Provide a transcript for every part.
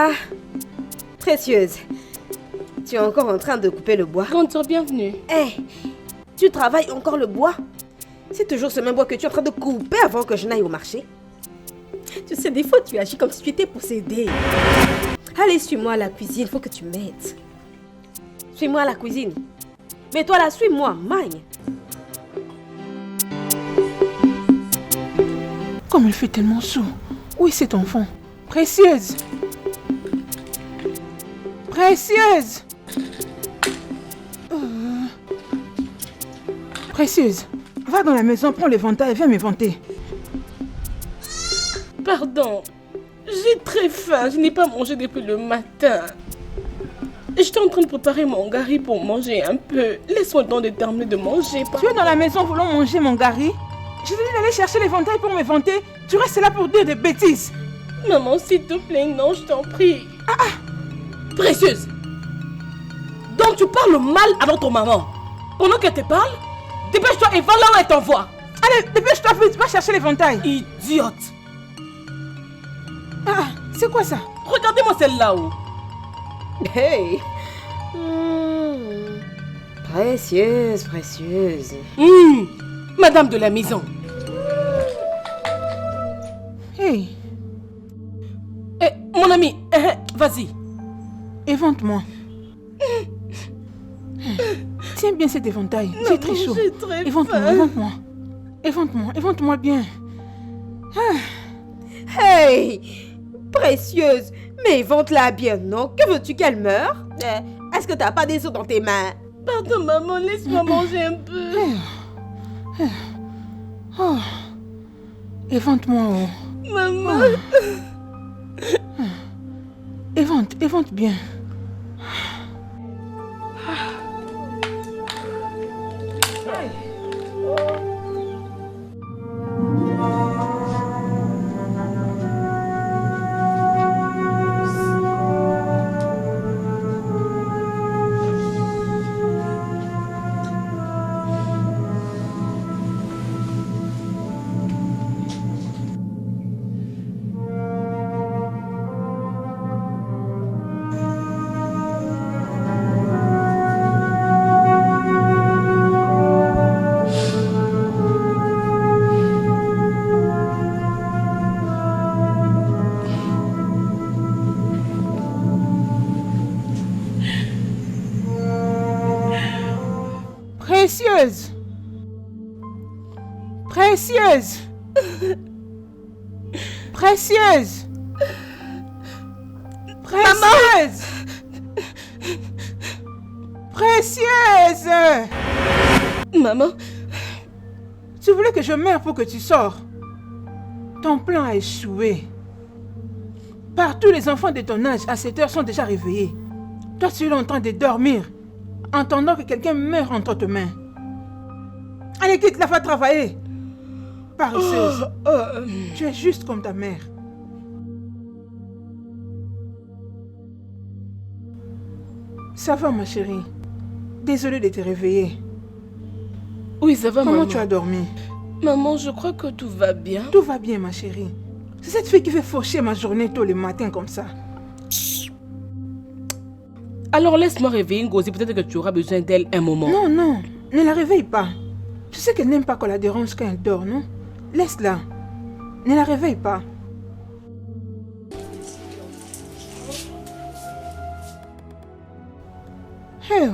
Ah, précieuse. Tu es encore en train de couper le bois. Grande sœur, bienvenue. Tu travailles encore le bois? C'est toujours ce même bois que tu es en train de couper avant que je n'aille au marché. Tu sais, des fois tu agis comme si tu étais possédée. Allez, suis-moi à la cuisine, faut que tu m'aides. Suis-moi à la cuisine. Mais toi là, suis-moi, magne. Comme il fait tellement chaud. Où est cet enfant? Précieuse! Précieuse! Précieuse, va dans la maison, prends l'éventail et viens m'éventer. Pardon, j'ai très faim, je n'ai pas mangé depuis le matin. J'étais en train de préparer mon gari pour manger un peu. Laisse-moi le temps de terminer de manger. Tu es dans la maison voulant manger mon gari? Je t'ai dit d'aller chercher l'éventail pour m'éventer. Tu restes là pour dire des bêtises. Maman, s'il te plaît, non, je t'en prie. Précieuse. Donc tu parles mal à notre maman. Pendant qu'elle te parle, dépêche-toi et va là où elle t'envoie. Allez, dépêche-toi vite, va chercher l'éventail. Idiote. C'est quoi ça? Regardez-moi celle-là où. Hey. Précieuse, précieuse. Madame de la maison. Hey. Mon ami, vas-y. Évente-moi. Tiens bien cet éventail, c'est très chaud. Évente-moi, évente-moi. Évente-moi, évente-moi bien. Hey, précieuse, mais évente-la bien, non? Que veux-tu qu'elle meure? Est-ce que t'as pas des os dans tes mains? Pardon maman, laisse-moi manger un peu. Évente-moi. Maman. Évente bien. Précieuse! Précieuse! Précieuse! Précieuse! Précieuse! Maman? Tu voulais que je meure pour que tu sors. Ton plan a échoué. Partout, les enfants de ton âge à cette heure sont déjà réveillés. Toi, tu es là en train de dormir, entendant que quelqu'un meurt entre tes mains. Allez, quitte-la, va travailler. Paresseuse. Tu es juste comme ta mère. Ça va, ma chérie. Désolée de te réveiller. Oui, ça va, maman. Comment tu as dormi? Maman, je crois que tout va bien. Tout va bien, ma chérie. C'est cette fille qui fait faucher ma journée tôt le matin comme ça. Alors laisse-moi réveiller Ngozi, peut-être que tu auras besoin d'elle un moment. Non, non, ne la réveille pas. Tu sais qu'elle n'aime pas qu'on la dérange quand elle dort, non? Laisse-la. Ne la réveille pas. Hey,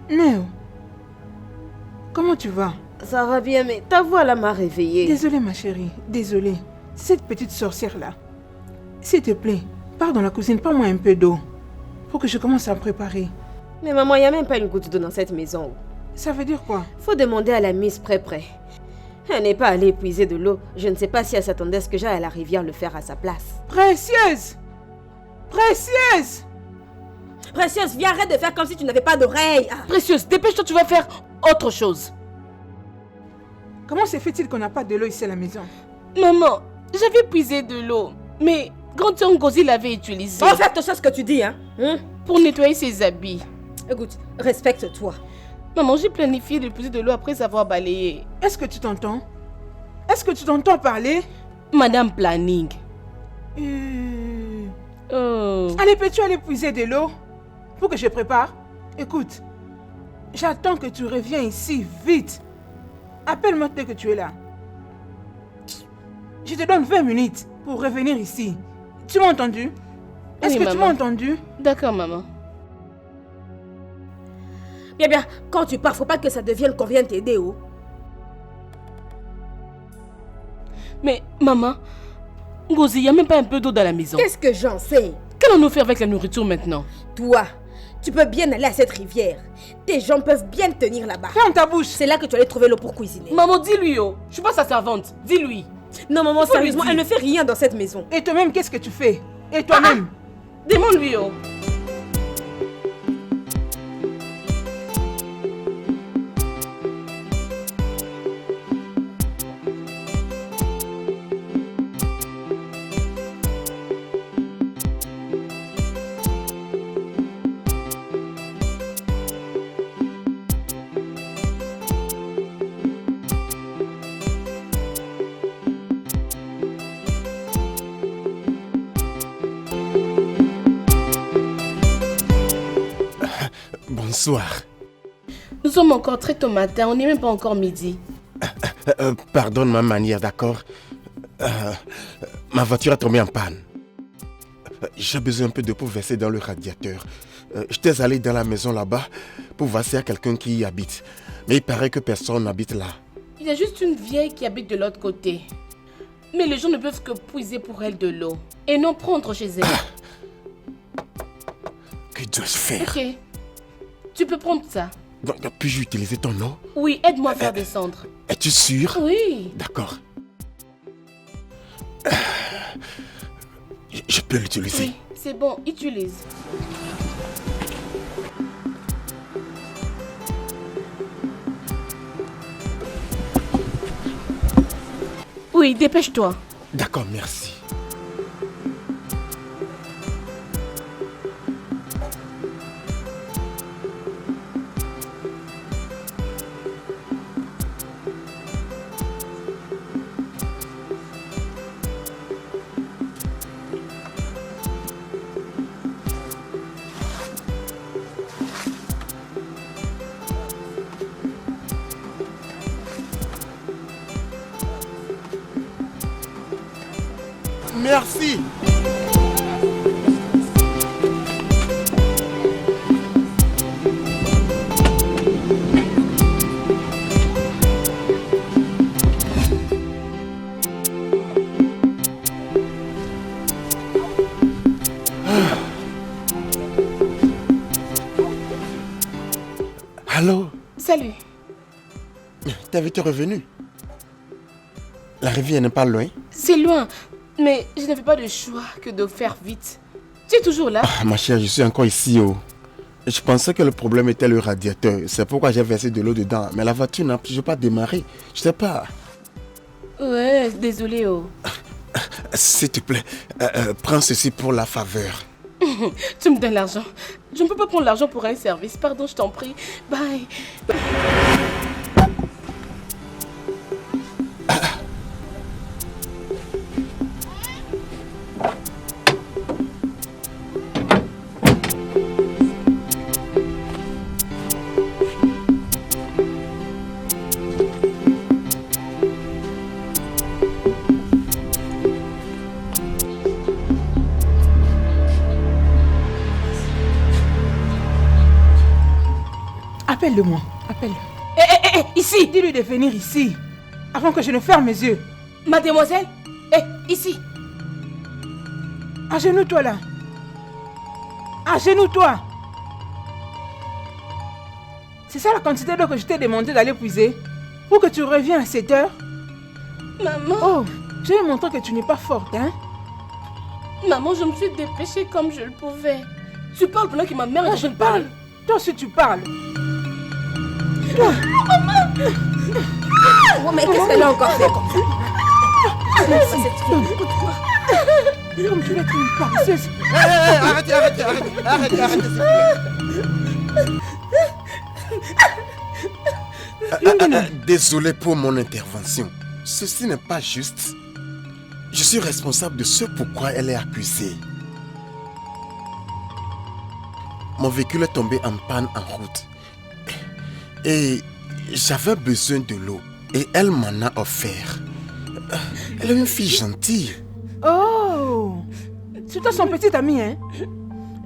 Néo. Comment tu vas? Ça va bien, mais ta voix là m'a réveillée. Désolée, ma chérie, désolée. Cette petite sorcière-là. S'il te plaît, pars dans la cuisine, prends-moi un peu d'eau. Faut que je commence à me préparer. Mais maman, il n'y a même pas une goutte d'eau dans cette maison. Ça veut dire quoi? Faut demander à la Miss Près. Elle n'est pas allée épuiser de l'eau. Je ne sais pas si elle s'attendait à ce que j'aille à la rivière le faire à sa place. Précieuse! Précieuse! Précieuse, viens, arrête de faire comme si tu n'avais pas d'oreille. Précieuse, dépêche-toi, tu vas faire autre chose. Comment se fait-il qu'on n'a pas de l'eau ici à la maison? Maman, j'avais puisé de l'eau, mais grande sœur Ngozi l'avait utilisée. En fait, tu sais ce que tu dis, hein? Pour nettoyer ses habits. Écoute, respecte-toi. Maman, j'ai planifié de puiser de l'eau après avoir balayé. Est-ce que tu t'entends? Est-ce que tu t'entends parler? Madame Planning. Tu Allez, peux-tu aller puiser de l'eau pour que je prépare? Écoute, j'attends que tu reviens ici, vite. Appelle-moi dès que tu es là. Je te donne 20 minutes pour revenir ici. Tu m'as entendu? Est-ce que tu m'as entendu? D'accord, maman. Bien, bien, quand tu pars, faut pas que ça devienne qu'on vienne t'aider, oh. Mais, maman, Ngozi, il n'y a même pas un peu d'eau dans la maison. Qu'est-ce que j'en sais? Qu'allons-nous faire avec la nourriture maintenant? Toi, tu peux bien aller à cette rivière. Tes jambes peuvent bien tenir là-bas. Ferme ta bouche. C'est là que tu allais trouver l'eau pour cuisiner. Maman, dis-lui, oh. Je suis pas sa servante. Dis-lui. Non, maman, sérieusement, elle ne fait rien dans cette maison. Et toi-même, qu'est-ce que tu fais? Et toi-même? Demande-lui, oh. Bonsoir. Nous sommes encore très tôt matin, on n'est même pas encore midi. Pardonne ma manière, d'accord? Ma voiture a tombé en panne. J'ai besoin un peu d'eau pour verser dans le radiateur. J'étais allé dans la maison là-bas pour voir s'il y a quelqu'un qui y habite. Mais il paraît que personne n'habite là. Il y a juste une vieille qui habite de l'autre côté. Mais les gens ne peuvent que puiser pour elle de l'eau et non prendre chez elle. Que dois-je faire? Ok. Tu peux prendre ça. Donc, puis-je utiliser ton eau? Oui, aide-moi à faire descendre. Es-tu sûr? Oui. D'accord. Je peux l'utiliser. Oui, c'est bon, utilise. Oui, dépêche-toi. D'accord, merci. Merci. Allô? Salut. T'as vite revenu? La rivière n'est pas loin? C'est loin, mais je n'avais pas de choix que de faire vite. Tu es toujours là? Ma chère, je suis encore ici. Oh. Je pensais que le problème était le radiateur. C'est pourquoi j'ai versé de l'eau dedans. Mais la voiture n'a pas démarré. Je sais pas. Ouais, désolé, oh. S'il te plaît, prends ceci pour la faveur. Tu me donnes l'argent. Je ne peux pas prendre l'argent pour un service. Pardon, je t'en prie. Bye. Appelle-le-moi, appelle-le. Ici. Dis-lui de venir ici, avant que je ne ferme mes yeux. Mademoiselle, ici. Agenouille-toi là. Agenouille-toi. C'est ça la quantité d'eau que je t'ai demandé d'aller puiser pour que tu reviennes à 7 heures? Maman. Oh, je vais montrer que tu n'es pas forte, hein? Maman, je me suis dépêchée comme je le pouvais. Tu parles pendant que ma mère est en train de parler. Toi aussi tu parles. Oh, mais qu'est-ce qu'elle a encore fait comme ça? Comme tu l'as dit, une paresseuse. Arrêtez, s'il vous plaît. Désolé pour mon intervention. Ceci n'est pas juste. Je suis responsable de ce pourquoi elle est accusée. mon véhicule est tombé en panne en route. Et j'avais besoin de l'eau. Et elle m'en a offert. Elle est une fille gentille. Oh, c'est toi son petit ami, hein?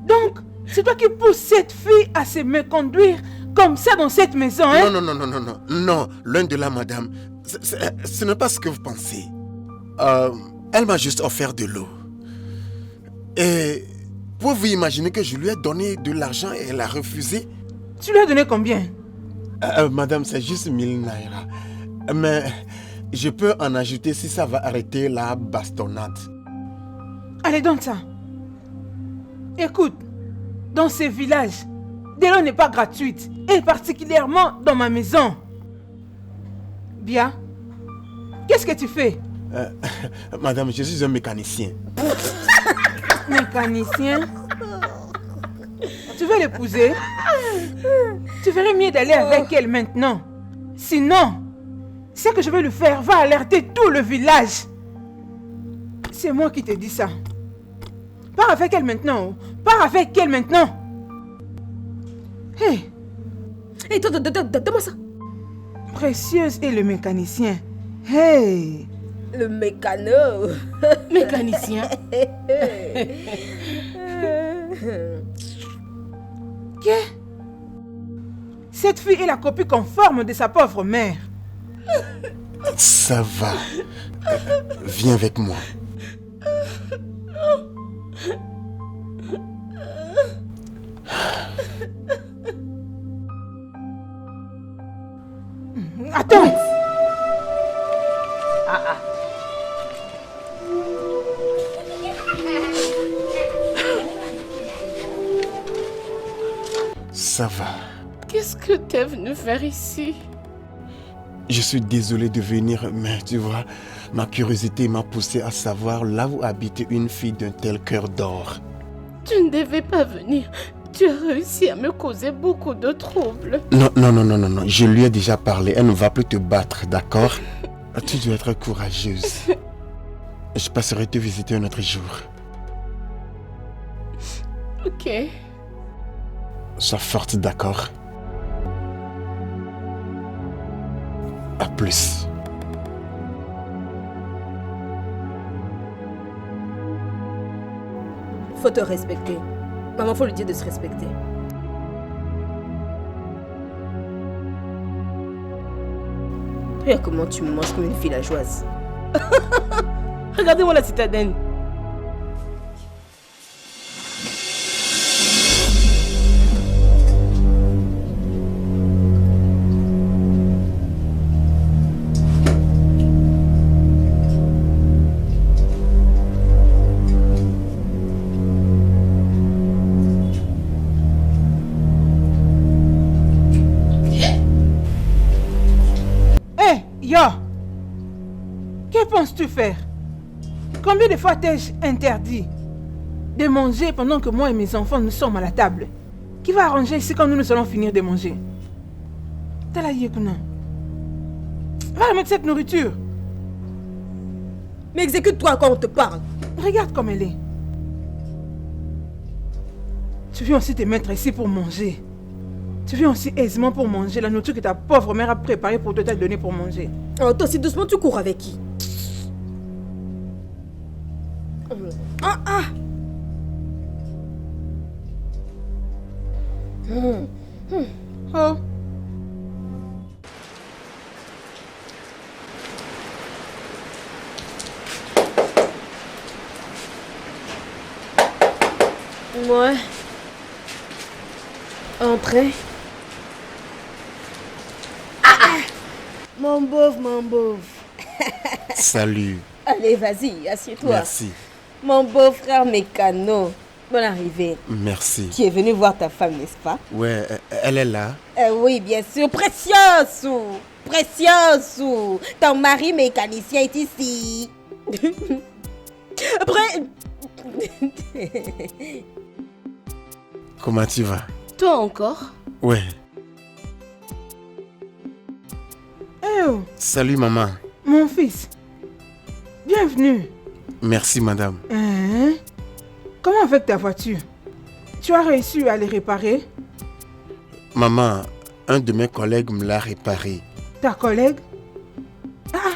Donc, c'est toi qui pousses cette fille à se méconduire comme ça dans cette maison, hein? Non, loin de là, madame. Ce n'est pas ce que vous pensez. Elle m'a juste offert de l'eau. Et pouvez-vous imaginer que je lui ai donné de l'argent et elle a refusé? Tu lui as donné combien? Madame, c'est juste 1000 naira. Mais je peux en ajouter si ça va arrêter la bastonnade. Allez, donne ça. Écoute, dans ces villages, de l'eau n'est pas gratuite. Et particulièrement dans ma maison. Bien. Qu'est-ce que tu fais? Madame, je suis un mécanicien. Mécanicien? Tu veux l'épouser? Tu ferais mieux d'aller avec elle maintenant. Sinon, ce que je vais lui faire va alerter tout le village. C'est moi qui te dis ça. Pars avec elle maintenant. Pars avec elle maintenant. Hé! Hey, toi, donne-moi ça. Précieuse et le mécanicien. Hey! Le mécano. Mécanicien. Qu'est-ce? Cette fille est la copie conforme de sa pauvre mère. Ça va. Viens avec moi. Attends! Ça va. Qu'est-ce que t'es venu faire ici? Je suis désolé de venir, mais tu vois, ma curiosité m'a poussé à savoir là où habite une fille d'un tel cœur d'or. Tu ne devais pas venir. Tu as réussi à me causer beaucoup de troubles. Non, je lui ai déjà parlé. Elle ne va plus te battre, d'accord? Tu dois être courageuse. Je passerai te visiter un autre jour. Ok. Sois forte, d'accord? À plus. Faut te respecter. Maman, faut lui dire de se respecter. Regarde comment tu me manges comme une villageoise. Regardez-moi la citadine. Que penses-tu faire? Combien de fois t'ai-je interdit de manger pendant que moi et mes enfants nous sommes à la table? Qui va arranger ici quand nous allons finir de manger? Tala Yekuna. Va remettre cette nourriture. Mais exécute-toi quand on te parle. Regarde comme elle est. Tu viens aussi te mettre ici pour manger. Tu viens aussi aisément pour manger la nourriture que ta pauvre mère a préparée pour te donner pour manger. Oh, toi aussi doucement, tu cours avec qui? Oh. Ouais. Entrez. Mon beauf. Salut. Allez, vas-y, assieds-toi. Merci. Mon beau-frère mécano. Bonne arrivée. Merci. Tu es venu voir ta femme, n'est-ce pas? Ouais, elle est là. Oui, bien sûr. Précieuse. Ton mari mécanicien est ici. Après... Comment tu vas? Toi encore? Ouais. Oh. Salut maman. Mon fils. Bienvenue. Merci madame. Comment avec ta voiture? Tu as réussi à les réparer? Maman, un de mes collègues me l'a réparé. Ta collègue? Ah,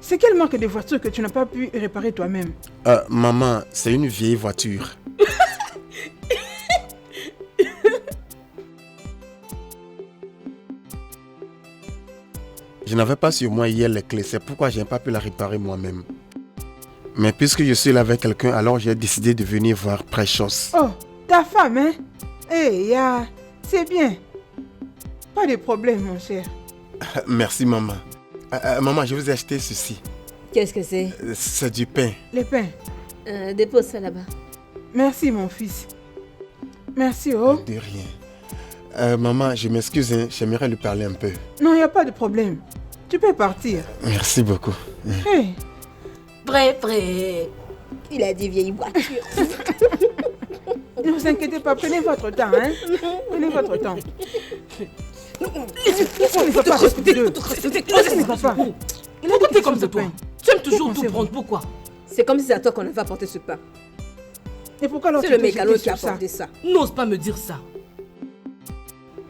c'est quelle marque de voiture que tu n'as pas pu réparer toi-même? Maman, c'est une vieille voiture. Je n'avais pas sur moi hier les clés, c'est pourquoi je n'ai pas pu la réparer moi-même. Mais puisque je suis là avec quelqu'un, alors j'ai décidé de venir voir Precious. Oh, ta femme, hein? C'est bien. Pas de problème, mon cher. Merci, maman. Maman, je vous ai acheté ceci. Qu'est-ce que c'est? C'est du pain. Les pains. Dépose ça là-bas. Merci, mon fils. Merci, oh. De rien. Maman, je m'excuse, hein, j'aimerais lui parler un peu. Non, il n'y a pas de problème. Tu peux partir. Merci beaucoup. Hey. Prêt. Il a dit vieille voiture. Ne vous inquiétez pas, prenez votre temps, hein. Prenez votre temps. Laissez-moi pas respecter deux. Laissez-moi pas. Pourquoi t'es comme ça, toi? Tu aimes toujours tout prendre, pourquoi? C'est comme si c'est à toi qu'on avait apporté ce pain. Et pourquoi alors C'est tu le te mécano jettes qui a sur ça? apporté ça. N'ose pas me dire ça.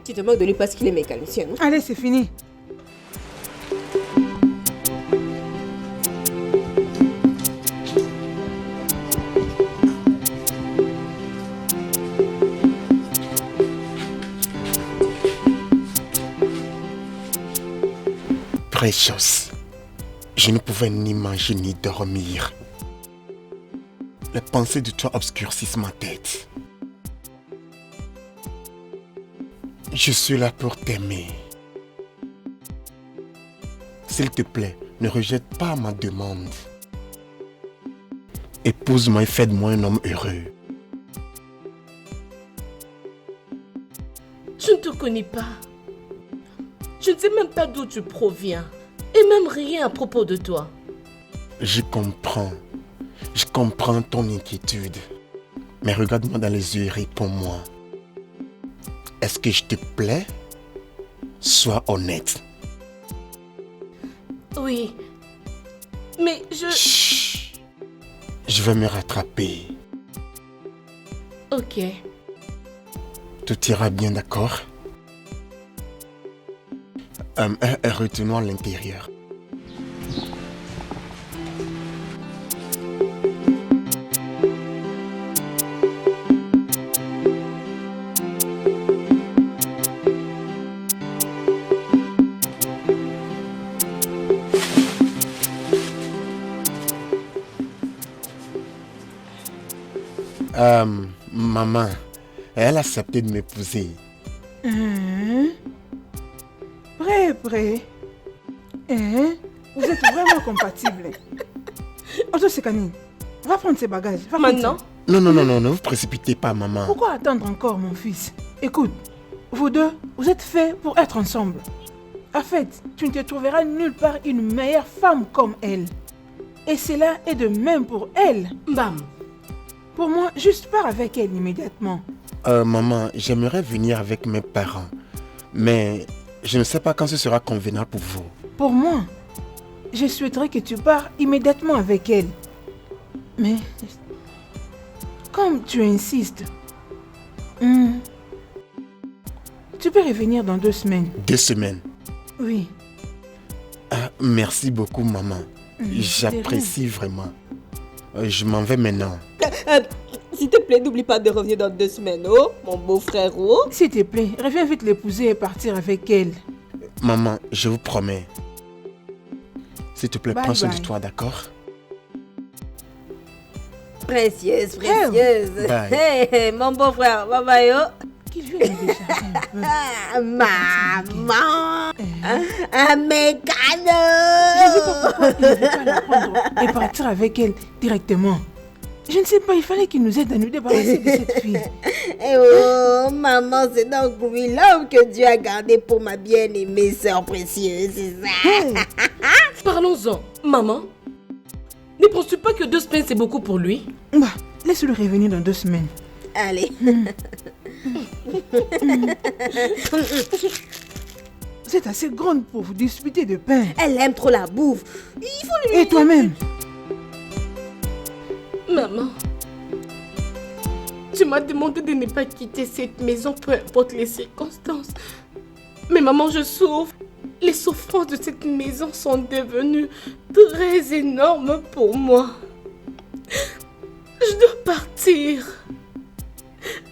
Tu te moques de lui parce qu'il est mécanicien, non? Allez, c'est fini. Precious, je ne pouvais ni manger ni dormir. Les pensées de toi obscurcissent ma tête. Je suis là pour t'aimer. S'il te plaît, ne rejette pas ma demande. Épouse-moi et fais de moi un homme heureux. Je ne te connais pas. Je ne sais même pas d'où tu proviens. Et même rien à propos de toi. Je comprends. Je comprends ton inquiétude. Mais regarde-moi dans les yeux et réponds-moi. Est-ce que je te plais? Sois honnête. Oui. Mais je... Chut. Je vais me rattraper. Ok. Tout ira bien, d'accord? Retournons à l'intérieur. Maman, elle a accepté de m'épouser. Prêt. Vous êtes vraiment compatibles. Otto Sekani, va prendre ses bagages. Va prendre Maintenant? ça. Non, ne vous précipitez pas, maman. Pourquoi attendre encore, mon fils? Écoute, vous deux, vous êtes faits pour être ensemble. En fait, tu ne te trouveras nulle part une meilleure femme comme elle. Et cela est de même pour elle. Bam. Pour moi, juste pars avec elle immédiatement. Maman, j'aimerais venir avec mes parents. Mais je ne sais pas quand ce sera convenable pour vous. Pour moi, je souhaiterais que tu pars immédiatement avec elle. Mais, comme tu insistes, tu peux revenir dans 2 semaines. 2 semaines? Oui. Merci beaucoup, maman. J'apprécie vraiment. Je m'en vais maintenant. S'il te plaît, n'oublie pas de revenir dans 2 semaines, oh, mon beau frère, oh. S'il te plaît, reviens vite l'épouser et partir avec elle. Maman, je vous promets. S'il te plaît, Bye prends soin bye. de toi, d'accord? Précieuse. Bye. Hey, mon beau frère, bye bye, oh. Qu'il vienne me décharger un peu. Ah, maman. Un Je mécano. ne sais pas pourquoi il ne veut pas la prendre et partir avec elle directement. Je ne sais pas, il fallait qu'il nous aide à nous débarrasser de cette fille. Eh oh, maman, c'est donc lui l'homme que Dieu a gardé pour ma bien-aimée sœur précieuse, c'est ça? Hey, Parlons-en. Maman, ne penses-tu pas que 2 semaines c'est beaucoup pour lui? bah, laisse-le revenir dans 2 semaines. Allez. Vous êtes assez grande pour vous disputer de pain. Elle aime trop la bouffe. Il faut lui... Et toi-même, Maman, Tu m'as demandé de ne pas quitter cette maison, peu importe les circonstances. Mais maman, je souffre. Les souffrances de cette maison sont devenues très énormes pour moi. Je dois partir.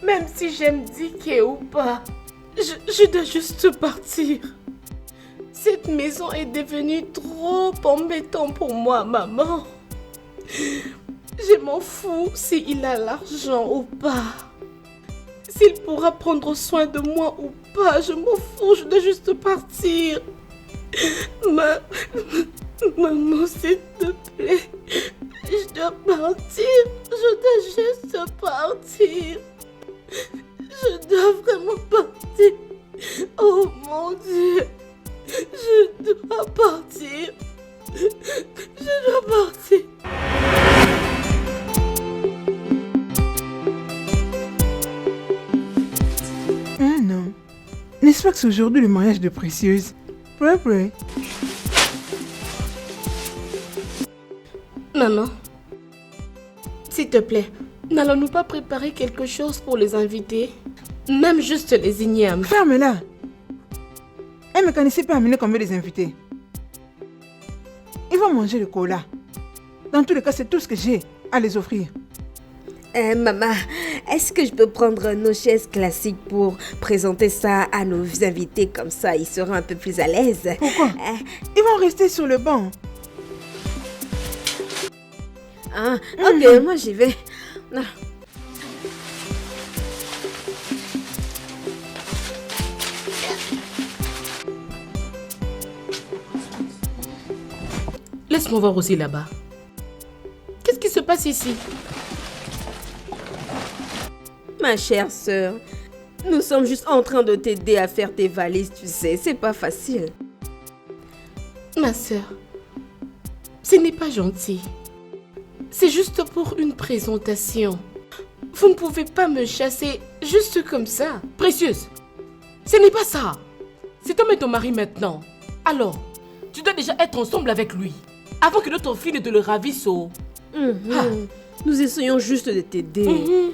Même si j'aime Dicky ou pas, je dois juste partir. Cette maison est devenue trop embêtante pour moi, maman. Je m'en fous s'il a l'argent ou pas. S'il pourra prendre soin de moi ou pas, je m'en fous, je dois juste partir. Maman, s'il te plaît, je dois partir. Je dois juste partir. Je dois vraiment partir. Oh mon Dieu. Je dois partir. Je dois partir. Ah non. N'est-ce pas que c'est aujourd'hui le mariage de Précieuse? Prêt. Maman, s'il te plaît, n'allons-nous pas préparer quelque chose pour les invités? Même juste les ignames. Ferme-la. Elle ne me connaissait pas amener combien des invités. Ils vont manger le cola. Dans tous les cas, c'est tout ce que j'ai à les offrir. Maman, est-ce que je peux prendre nos chaises classiques pour présenter ça à nos invités? Comme ça, ils seront un peu plus à l'aise. Pourquoi? Ils vont rester sur le banc. Ah, ok, moi j'y vais. Ah. Laisse-moi voir aussi là-bas. Qu'est-ce qui se passe ici? Ma chère sœur, nous sommes juste en train de t'aider à faire tes valises, tu sais, c'est pas facile. Ma sœur, ce n'est pas gentil. C'est juste pour une présentation. Vous ne pouvez pas me chasser juste comme ça. Précieuse, ce n'est pas ça. Cet homme est ton mari maintenant. Alors, tu dois déjà être ensemble avec lui. Avant que notre fille ne te le ravisse au... Nous essayons juste de t'aider.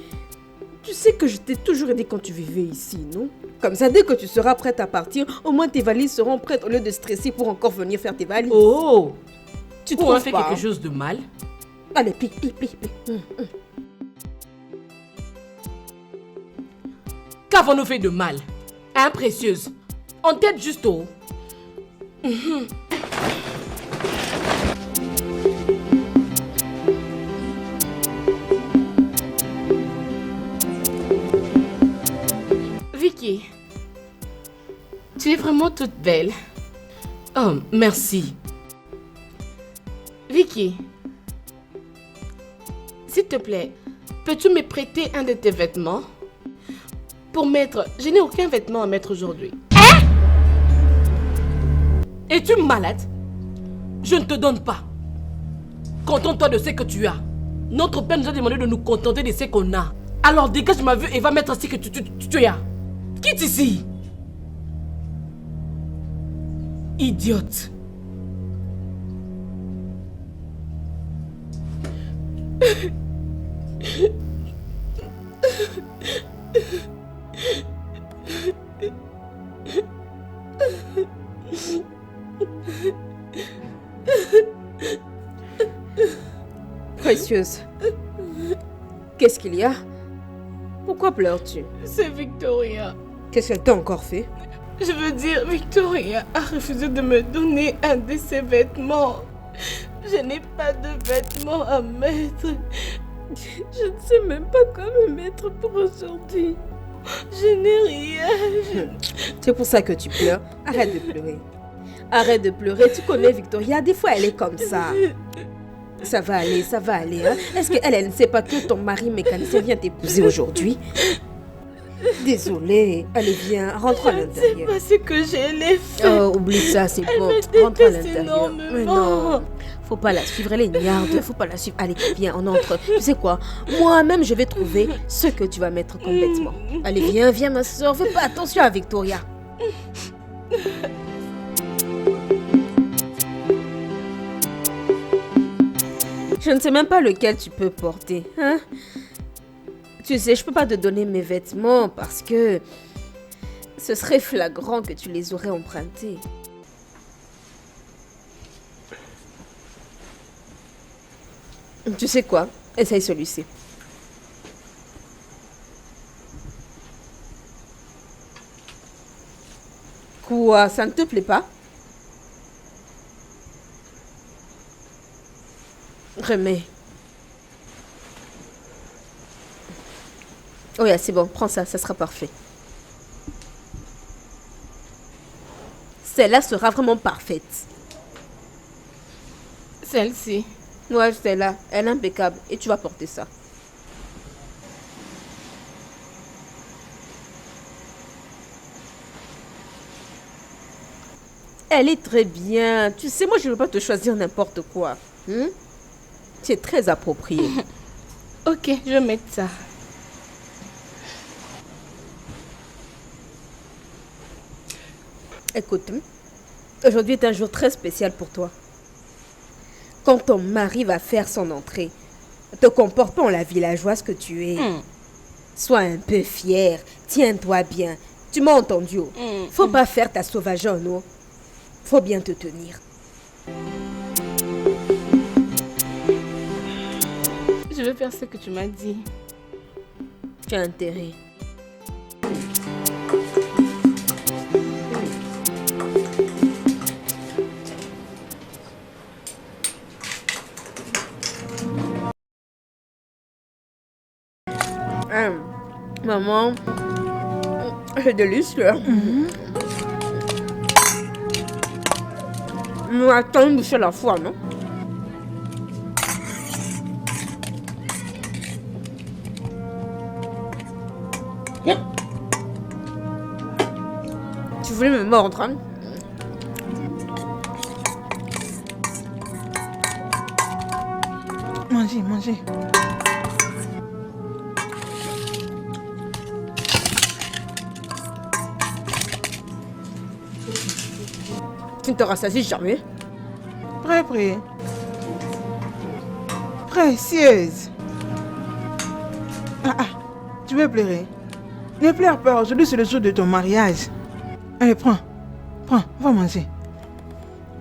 Tu sais que je t'ai toujours aidé quand tu vivais ici, non? Comme ça, dès que tu seras prête à partir, au moins tes valises seront prêtes au lieu de stresser pour encore venir faire tes valises. Oh! Tu On a trouves fait pas? quelque chose de mal? Allez, pique. Qu'avons-nous fait de mal? Hein, Précieuse? On t'aide juste au... Vicky, tu es vraiment toute belle. Oh, merci. Vicky, s'il te plaît, peux-tu me prêter un de tes vêtements? Pour mettre... Je n'ai aucun vêtement à mettre aujourd'hui. Hein? Es-tu malade? Je ne te donne pas. Contente-toi de ce que tu as. Notre père nous a demandé de nous contenter de ce qu'on a. Alors dégage ma vue et va mettre ce que tu as. Quitte ici. Idiote. Précieuse, qu'est-ce qu'il y a? Pourquoi pleures-tu? C'est Victoria. Qu'est-ce qu'elle t'a encore fait? Je veux dire, Victoria a refusé de me donner un de ses vêtements. Je n'ai pas de vêtements à mettre. Je ne sais même pas quoi me mettre pour aujourd'hui. Je n'ai rien. C'est pour ça que tu pleures. Arrête de pleurer. Arrête de pleurer. Tu connais Victoria, des fois elle est comme ça. Ça va aller. Hein? Est-ce qu'elle ne sait pas que ton mari mécanicien vient t'épouser aujourd'hui? Désolée. Allez, viens, rentre à l'intérieur. Je ne sais pas ce que je l'ai fait. Oh, oublie ça, c'est bon. Elle me Rentre à déteste l'intérieur. énormément. Mais non, faut pas la suivre, elle est niarde. Faut pas la suivre. Allez, viens, on entre. Tu sais quoi? Moi-même, je vais trouver ce que tu vas mettre comme vêtement. Allez, viens, ma soeur. Fais pas attention à Victoria. Je ne sais même pas lequel tu peux porter, hein? Tu sais, je peux pas te donner mes vêtements parce que ce serait flagrant que tu les aurais empruntés. Tu sais quoi? Essaye celui-ci. Quoi? Ça ne te plaît pas? Remets. Oh yeah, c'est bon, prends ça, ça sera parfait. Celle-là sera vraiment parfaite. Celle-ci. Ouais, celle-là, elle est impeccable et tu vas porter ça. Elle est très bien. Tu sais, moi, je ne veux pas te choisir n'importe quoi. C'est très approprié. Ok, je vais mettre ça. Écoute, aujourd'hui est un jour très spécial pour toi. Quand ton mari va faire son entrée, te comporte pas en la villageoise que tu es. Sois un peu fière, tiens-toi bien. Tu m'as entendu? Faut pas faire ta sauvageon, non? Faut bien te tenir. Je vais faire ce que tu m'as dit. Tu as intérêt. Maman, c'est délicieux. Mais attends une bouchée à la fois, non? Tu voulais me mordre, hein? Mangez, mangez. Tu ne te rassasies jamais. Prêt. Précieuse. Tu veux pleurer? Ne pleure pas, aujourd'hui c'est le jour de ton mariage. Allez, prends, va manger.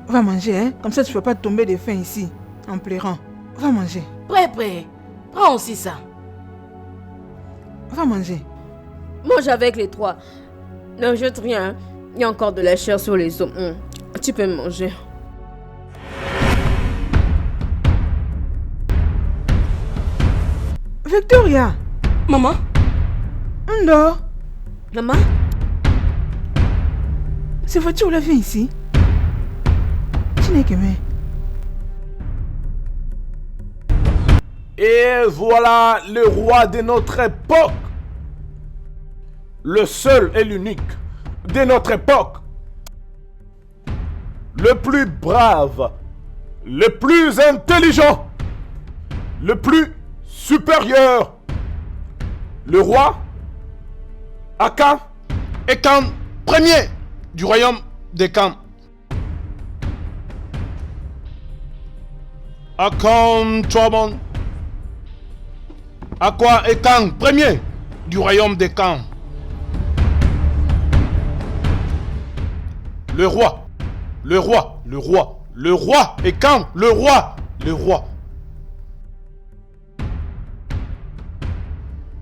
Va manger, hein? Comme ça tu ne vas pas tomber de faim ici, en pleurant. Va manger. Prêt. Prends aussi ça. Va manger. Mange avec les trois. Ne jette rien. Il y a encore de la chair sur les os. Tu peux manger. Victoria! Maman? Ndo! Maman? C'est voiture où la vie ici? Tu n'es que mais. Et voilà le roi de notre époque. Le seul et l'unique de notre époque. Le plus brave, le plus intelligent, le plus supérieur. Le roi Akan Premier du royaume des Camps. Akan Chobon. Akwa Ekan, premier du royaume des Camps. Le roi Ekan, le roi.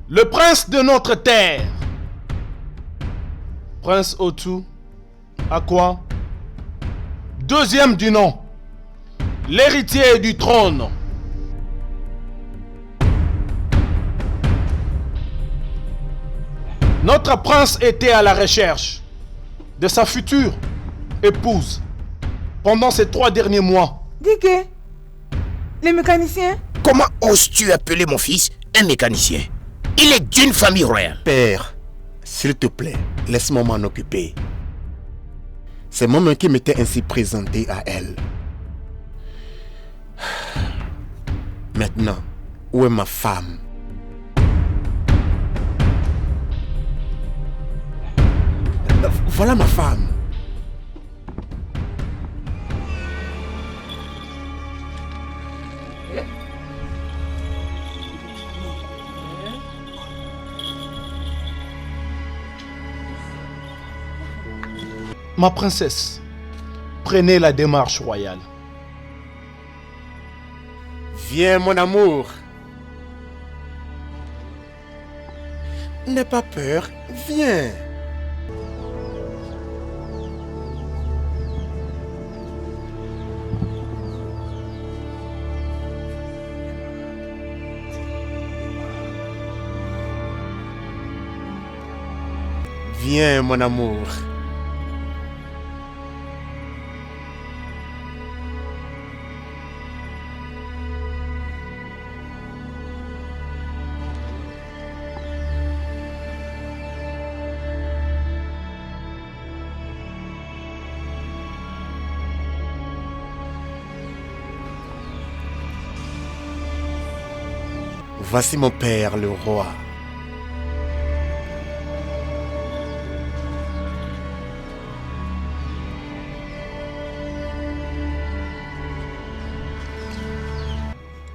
Le prince de notre terre. Prince Otu, Akwa. Deuxième du nom. L'héritier du trône. Notre prince était à la recherche de sa future épouse pendant ces 3 derniers mois. Dis que les mécaniciens. Comment oses-tu appeler mon fils un mécanicien? Il est d'une famille royale. Père, s'il te plaît, laisse-moi m'en occuper. C'est moi-même qui m'étais ainsi présenté à elle. Maintenant, où est ma femme? Voilà ma femme. Ma princesse, prenez la démarche royale. Viens, mon amour. N'aie pas peur, viens. Viens, mon amour. Voici mon père, le roi.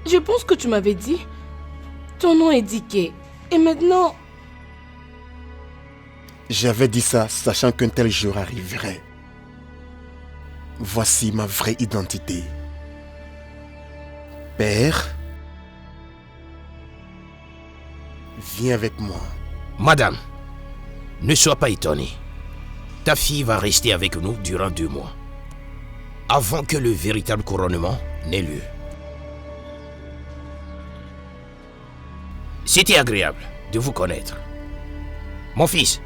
Je pense que tu m'avais dit. Ton nom est Diké. Et maintenant... J'avais dit ça sachant qu'un tel jour arriverait. Voici ma vraie identité. Père, viens avec moi. Madame, ne sois pas étonnée. Ta fille va rester avec nous durant 2 mois, avant que le véritable couronnement n'ait lieu. C'était agréable de vous connaître. Mon fils.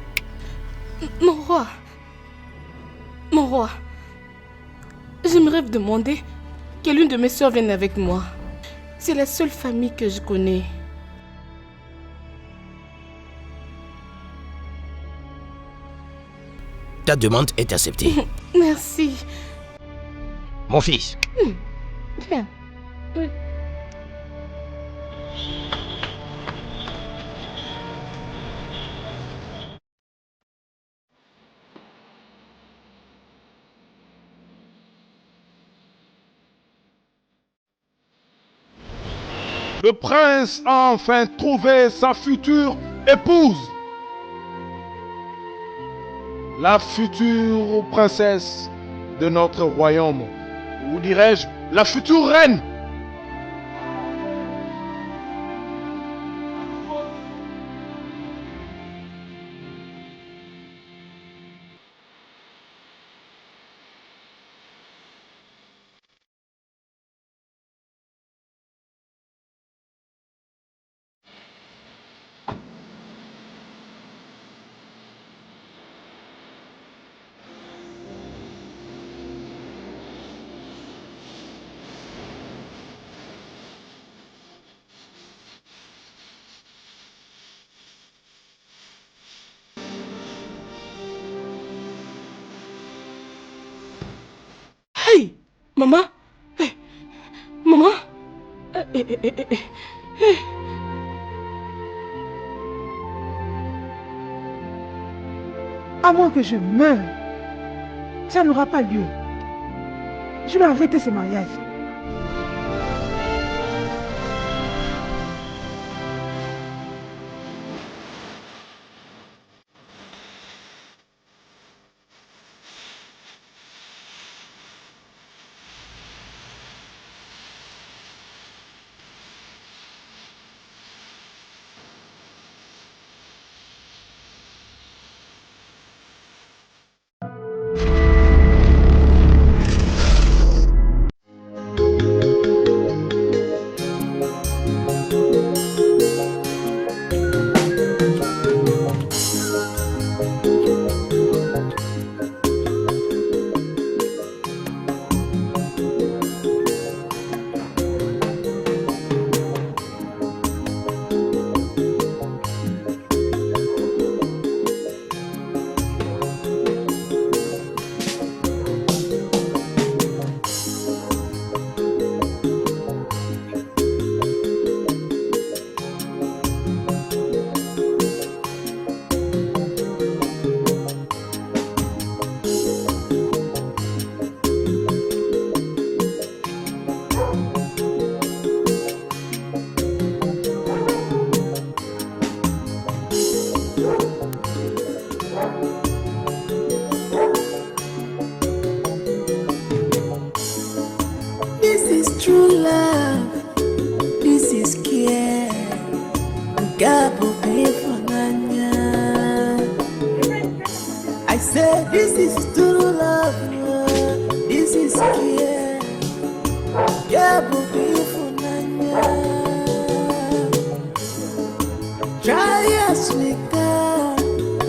Mon roi, j'aimerais vous demander que l'une de mes soeurs vienne avec moi. C'est la seule famille que je connais. Ta demande est acceptée. Merci. Mon fils. Viens. Oui. Le prince a enfin trouvé sa future épouse. La future princesse de notre royaume. Ou dirais-je, la future reine. Hey, maman. Hey, maman. À moins que je meure, ça n'aura pas lieu. Je vais arrêter ce mariage. Say this is true love, this is care. Yeah, beautiful nanya. Trials we come,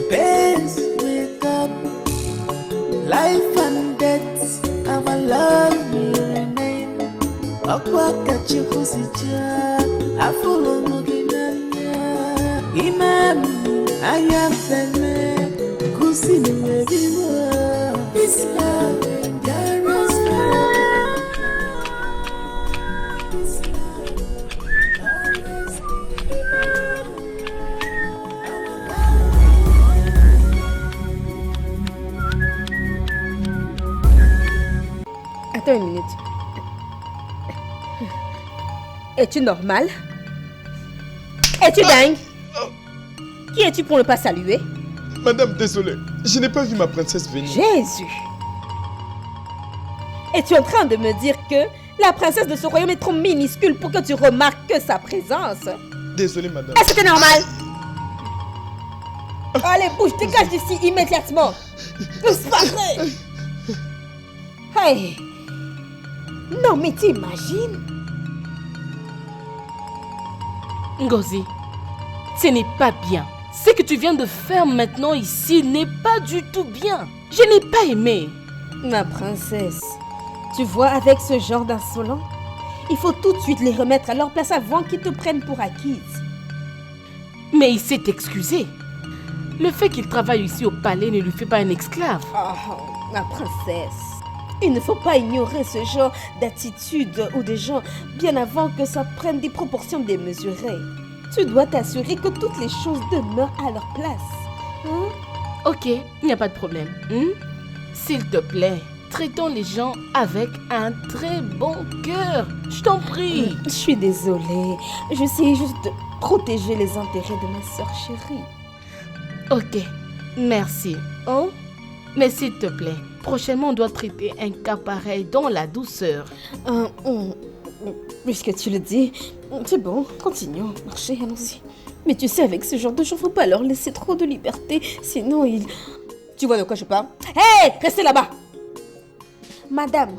pains we come. Life and death, our love will remain. Akwa kachifusija, afulo muginanya. Imam, ayam feme. This love and dangerous Attends une minute. Es-tu normal? Es-tu dingue? Qui es-tu pour ne pas saluer? Madame, désolé, je n'ai pas vu ma princesse venir. Jésus! Es-tu en train de me dire que la princesse de ce royaume est trop minuscule pour que tu remarques sa présence? Désolé, madame. Est-ce que c'est normal? Allez, bouge, dégage d'ici immédiatement! Disparais! Hey! Non, mais t'imagines? Ngozi, ce n'est pas bien. Ce que tu viens de faire maintenant ici n'est pas du tout bien. Je n'ai pas aimé. Ma princesse, tu vois, avec ce genre d'insolents, il faut tout de suite les remettre à leur place avant qu'ils te prennent pour acquise. Mais il s'est excusé. Le fait qu'il travaille ici au palais ne lui fait pas un esclave. Oh, ma princesse, il ne faut pas ignorer ce genre d'attitude ou des gens bien avant que ça prenne des proportions démesurées. Tu dois t'assurer que toutes les choses demeurent à leur place. Hein? Ok, il n'y a pas de problème. S'il te plaît, traitons les gens avec un très bon cœur. Je t'en prie. Je suis désolée. J'essaie juste de protéger les intérêts de ma soeur chérie. Ok, merci. Oh, mais s'il te plaît, prochainement on doit traiter un cas pareil dans la douceur. Puisque tu le dis, c'est bon, continuons, marchez, allons-y. Mais tu sais, avec ce genre de gens, faut pas leur laisser trop de liberté, sinon ils... Tu vois de quoi je parle? Hé, restez là-bas! Madame,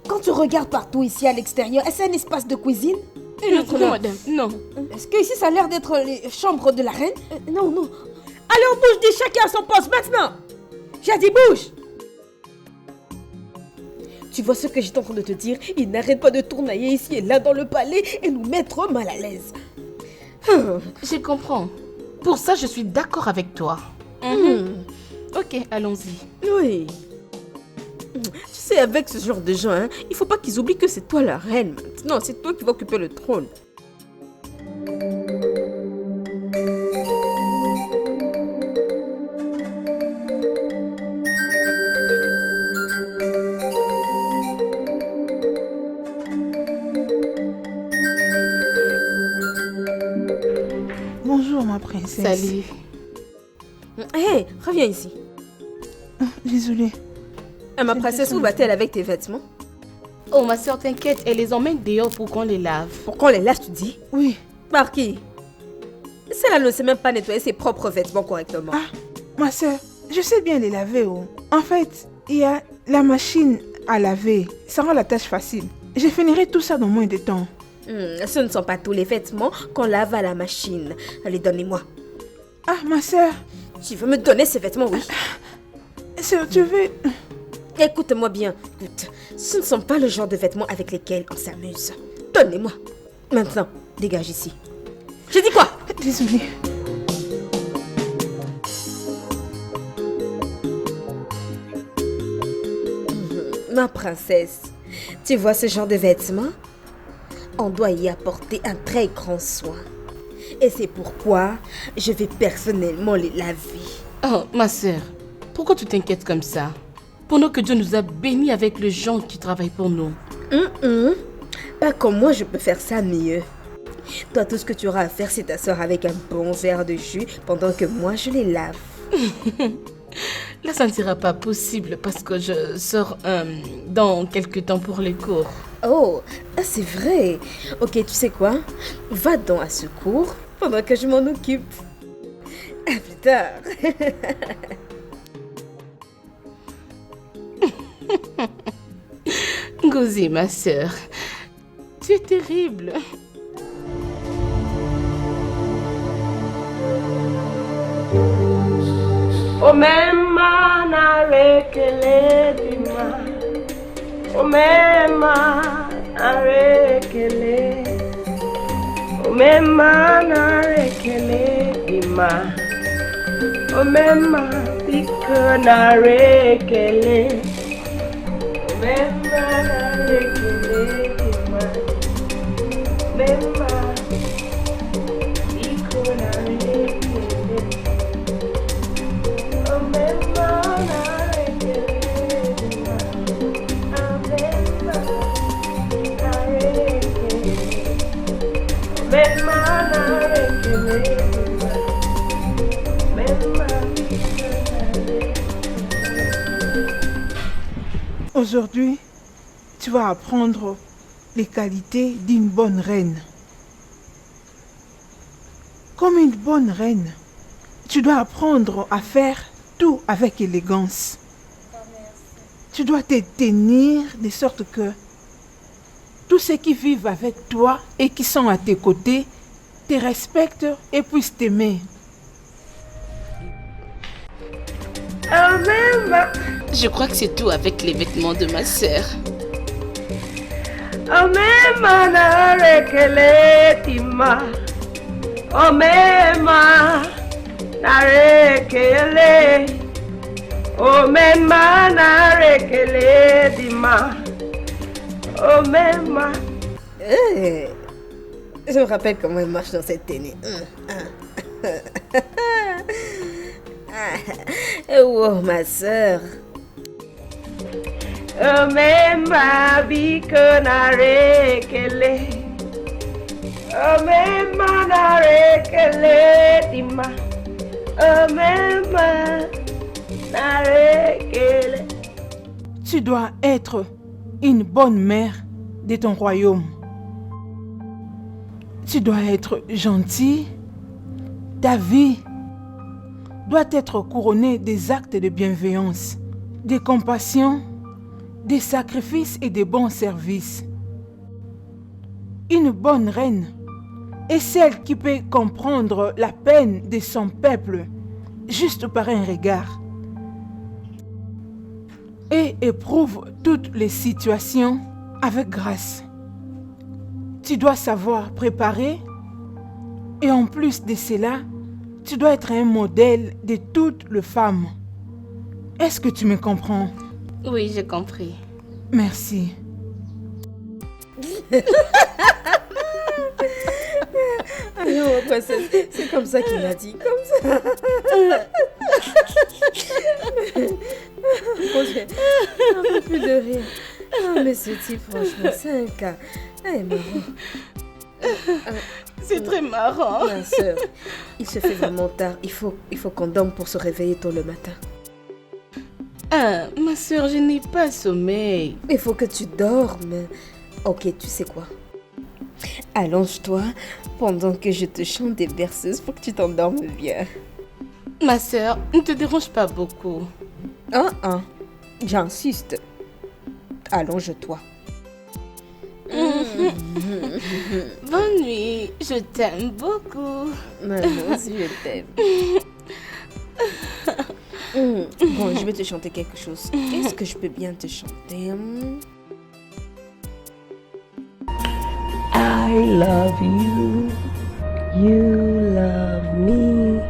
quand tu regardes partout ici à l'extérieur, est-ce un espace de cuisine? Non, madame, non. Est-ce que ici ça a l'air d'être les chambres de la reine? Non, non. Alors bouge, dis chacun à son poste maintenant! J'ai dit bouge! Tu vois ce que j'étais en train de te dire? Il n'arrête pas de tournailler ici et là dans le palais et nous mettre mal à l'aise. Je comprends. Pour ça, je suis d'accord avec toi. Ok, allons-y. Oui. Tu sais, avec ce genre de gens, hein, il faut pas qu'ils oublient que c'est toi la reine maintenant. C'est toi qui vas occuper le trône. Bonjour ma princesse. Salut. Hé, reviens ici. Désolée. Ma princesse, où va-t-elle avec tes vêtements? Oh, ma soeur, t'inquiète, elle les emmène dehors pour qu'on les lave. Pour qu'on les lave, tu dis? Oui. Par qui? Celle-là ne sait même pas nettoyer ses propres vêtements correctement. Ah, ma soeur, je sais bien les laver. Oh. En fait, il y a la machine à laver. Ça rend la tâche facile. Je finirai tout ça dans moins de temps. Ce ne sont pas tous les vêtements qu'on lave à la machine. Allez, donnez-moi. Ah, ma soeur. Tu veux me donner ces vêtements, oui? Soeur, tu veux... Écoute-moi bien. Écoute, ce ne sont pas le genre de vêtements avec lesquels on s'amuse. Donnez-moi. Maintenant, dégage ici. J'ai dit quoi? Désolée. Ma princesse, tu vois ce genre de vêtements? On doit y apporter un très grand soin. Et c'est pourquoi je vais personnellement les laver. Oh, ma soeur, pourquoi tu t'inquiètes comme ça? Pendant que Dieu nous a bénis avec les gens qui travaillent pour nous. Pas comme moi, je peux faire ça mieux. Toi, tout ce que tu auras à faire, c'est t'asseoir avec un bon verre de jus pendant que moi, je les lave. Là, ça ne sera pas possible parce que je sors dans quelques temps pour les cours. Oh, c'est vrai. Ok, tu sais quoi? Va donc à ce cours pendant que je m'en occupe. À plus tard. Ngozi, ma sœur, tu es terrible. Omema narekele dima. Omema narekele. Omema narekele dima. Omema biko narekele. Omema narekele dima. Omema biko narekele. Aujourd'hui, tu vas apprendre les qualités d'une bonne reine. Comme une bonne reine, tu dois apprendre à faire tout avec élégance. Tu dois te tenir de sorte que tous ceux qui vivent avec toi et qui sont à tes côtés te respectent et puissent t'aimer. Je crois que c'est tout avec les vêtements de ma sœur. Omema narekele dima. Omema narekele. Omema narekele dima. Omema. Je me rappelle comment elle marche dans cette tenue. Oh, ma sœur. Omema biko narekele. Omema narekele dima. Omema narekele. Tu dois être une bonne mère de ton royaume. Tu dois être gentil. Ta vie doit être couronnée des actes de bienveillance, de compassion, des sacrifices et des bons services. Une bonne reine est celle qui peut comprendre la peine de son peuple juste par un regard et éprouve toutes les situations avec grâce. Tu dois savoir préparer et en plus de cela, tu dois être un modèle de toutes les femmes. Est-ce que tu me comprends? Oui, j'ai compris. Merci. Non, c'est comme ça qu'il m'a dit, comme ça. Bon Dieu, j'en peux plus de rire. Ah, mais ce type, franchement, c'est un cas. Eh, marrant. C'est très marrant. Ma soeur, il se fait vraiment tard. Il faut qu'on dorme pour se réveiller tôt le matin. Ah, ma soeur, je n'ai pas sommeil. Il faut que tu dormes. Ok, tu sais quoi? Allonge-toi pendant que je te chante des berceuses pour que tu t'endormes bien. Ma soeur, ne te dérange pas beaucoup. J'insiste. Allonge-toi. Bonne nuit, je t'aime beaucoup. Moi aussi, je t'aime. Bon, je vais te chanter quelque chose. Qu'est-ce que je peux bien te chanter? I love you. You love me.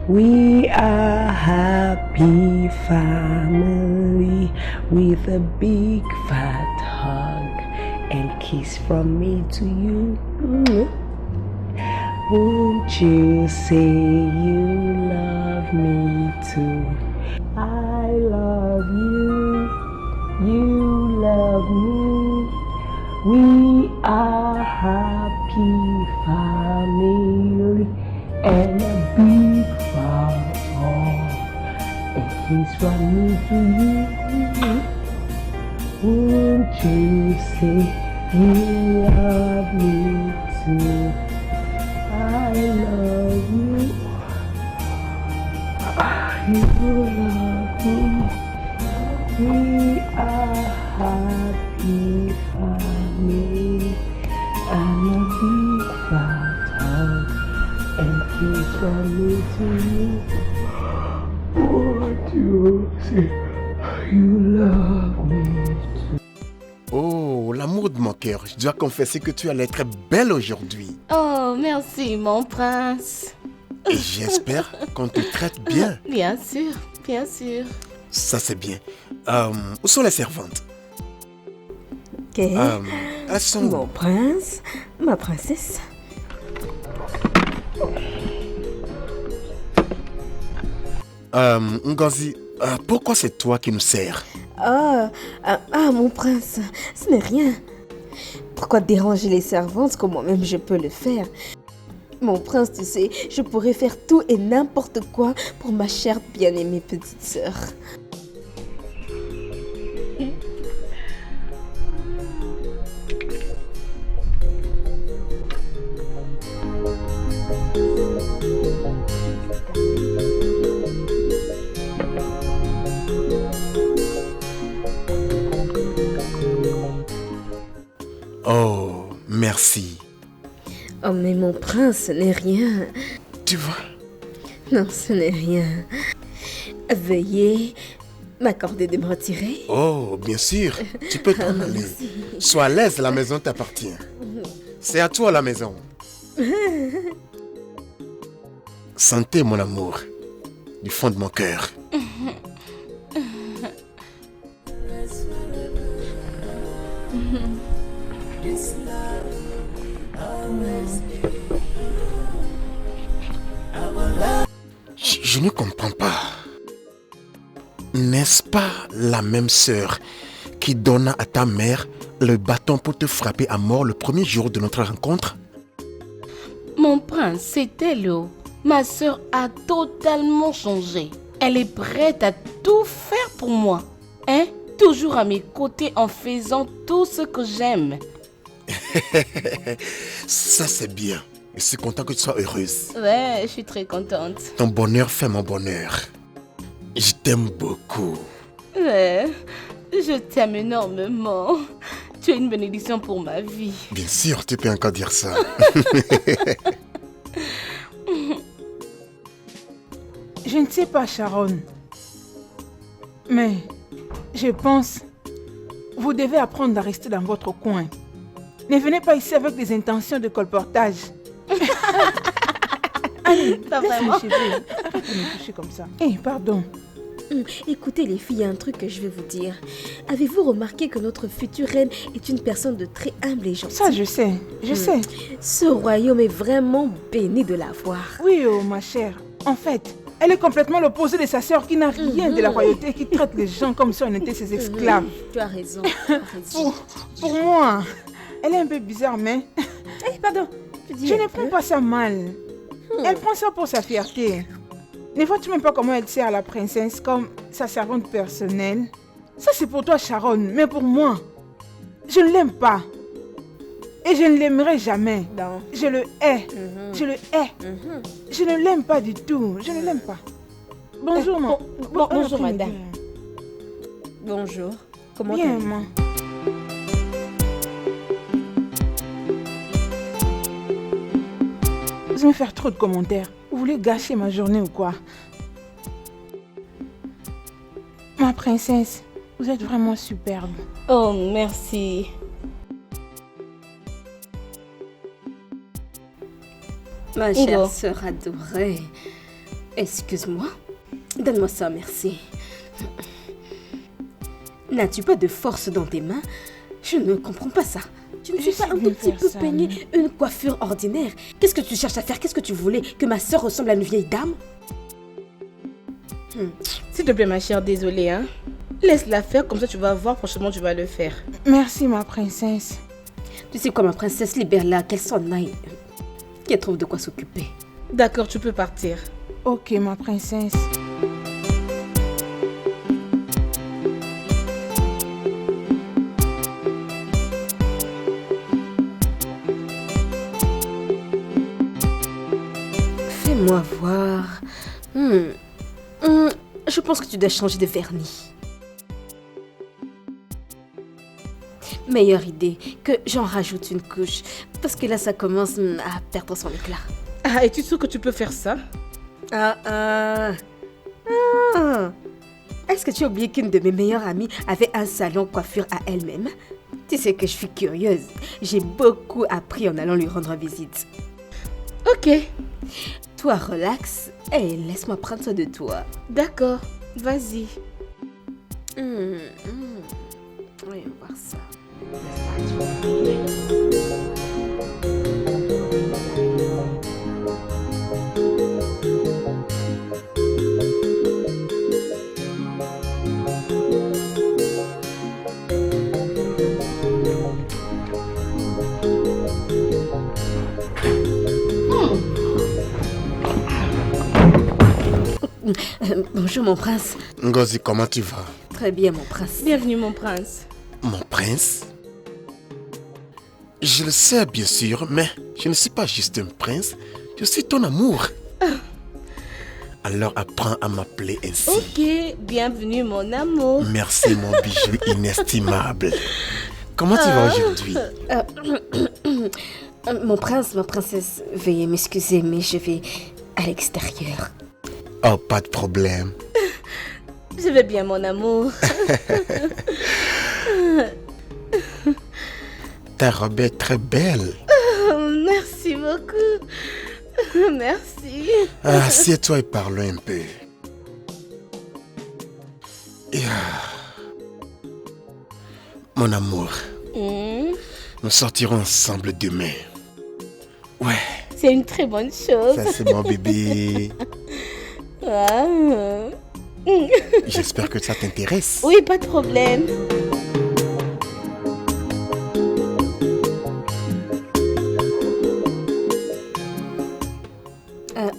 We are happy family with a big fat hug and kiss from me to you. Won't you say you love me too? I love you. You love me. We are happy family and a big fat hug and kiss from me to you. Won't you say you love me too? I love you. You love me. We are happy Give me and a big fat house and kiss on me to you. Won't you say you love me too? Oh, l'amour de mon cœur, je dois confesser que tu as l'air très belle aujourd'hui. Oh, merci, mon prince. Et j'espère qu'on te traite bien. Bien sûr, bien sûr. Ça, c'est bien. Où sont les servantes? Ok. Elles sont... Mon prince, ma princesse. Ngozi, pourquoi c'est toi qui nous sers? Mon prince, ce n'est rien. Pourquoi déranger les servantes comme moi-même je peux le faire? Mon prince, tu sais, je pourrais faire tout et n'importe quoi pour ma chère bien-aimée petite sœur. Oh, merci. Oh, mais mon prince, ce n'est rien. Tu vois? Non, ce n'est rien. Veuillez m'accorder de me retirer. Oh, bien sûr. Tu peux t'en aller. Sois à l'aise, la maison t'appartient. C'est à toi la maison. Santé, mon amour. Du fond de mon cœur. Je ne comprends pas. N'est-ce pas la même sœur qui donna à ta mère le bâton pour te frapper à mort le premier jour de notre rencontre? Mon prince, c'est elle. Ma sœur a totalement changé. Elle est prête à tout faire pour moi. Hein? Toujours à mes côtés en faisant tout ce que j'aime. Ça, c'est bien. Je suis content que tu sois heureuse. Ouais, je suis très contente. Ton bonheur fait mon bonheur. Je t'aime beaucoup. Ouais, je t'aime énormément. Tu es une bénédiction pour ma vie. Bien sûr, tu peux encore dire ça. Je ne sais pas, Sharon. Mais je pense vous devez apprendre à rester dans votre coin. Ne venez pas ici avec des intentions de colportage. Allez, Pas laisse vraiment. mes cheveux. Arrête de me toucher comme ça. Pardon. Écoutez les filles, il y a un truc que je vais vous dire. Avez-vous remarqué que notre future reine est une personne de très humble et gentille? Ça, je sais. Je sais. Ce royaume est vraiment béni de la voir. Oui, oh, ma chère. En fait, elle est complètement l'opposé de sa sœur qui n'a rien de la royauté, qui traite les gens comme si on était ses esclaves. Tu as raison. Tu as raison. Pour moi, elle est un peu bizarre, mais Pardon. Tu dis je un ne peu? prends pas ça mal. Elle prend ça pour sa fierté. Ne vois-tu même pas comment elle sert la princesse comme sa servante personnelle? Ça, c'est pour toi, Sharon, mais pour moi, je ne l'aime pas. Et je ne l'aimerai jamais. Non. Je le hais. Je le hais. Je ne l'aime pas du tout. Je ne l'aime pas. Bonjour, maman. Bonjour, madame. Bonjour. Comment Bien, allez-vous? maman. Vous allez me faire trop de commentaires. Vous voulez gâcher ma journée ou quoi? Ma princesse, vous êtes vraiment superbe. Oh, merci. Ma Hugo. chère sœur adorée. Excuse-moi. Donne-moi ça, merci. N'as-tu pas de force dans tes mains? Je ne comprends pas ça. Tu ne Je suis pas sais un bien tout petit faire peu ça, peignée, une coiffure ordinaire. Qu'est-ce que tu cherches à faire? Qu'est-ce que tu voulais? Que ma sœur ressemble à une vieille dame? S'il te plaît, ma chère, désolée, hein. Laisse-la faire, comme ça tu vas voir, prochainement tu vas le faire. Merci, ma princesse. Tu sais quoi, ma princesse, libère-la, qu'elle s'en aille. Qu'elle trouve de quoi s'occuper. D'accord, tu peux partir. Ok, ma princesse. Fais-moi voir. Je pense que tu dois changer de vernis. meilleure idée que j'en rajoute une couche. Parce que là, ça commence à perdre son éclat. Ah, et tu sais que tu peux faire ça? Est-ce que tu as oublié qu'une de mes meilleures amies avait un salon coiffure à elle-même? Tu sais que je suis curieuse. J'ai beaucoup appris en allant lui rendre visite. Ok. Toi, relax et laisse-moi prendre soin de toi. D'accord, vas-y. Voyons voir ça. Bonjour mon prince. Ngozi, comment tu vas? Très bien mon prince. Bienvenue mon prince. Mon prince? Je le sais bien sûr, mais je ne suis pas juste un prince, je suis ton amour. Alors apprends à m'appeler ainsi. Ok, bienvenue mon amour. Merci mon bijou inestimable. Comment tu vas aujourd'hui? Mon prince, ma princesse, veuillez m'excuser, mais je vais à l'extérieur. Oh, pas de problème. Je vais bien mon amour. Ta robe est très belle. Merci beaucoup. Merci. Assieds-toi et parlons un peu. Mon amour, nous sortirons ensemble demain. Ouais. C'est une très bonne chose. Ça, c'est mon bébé. Ah. J'espère que ça t'intéresse. Oui, pas de problème.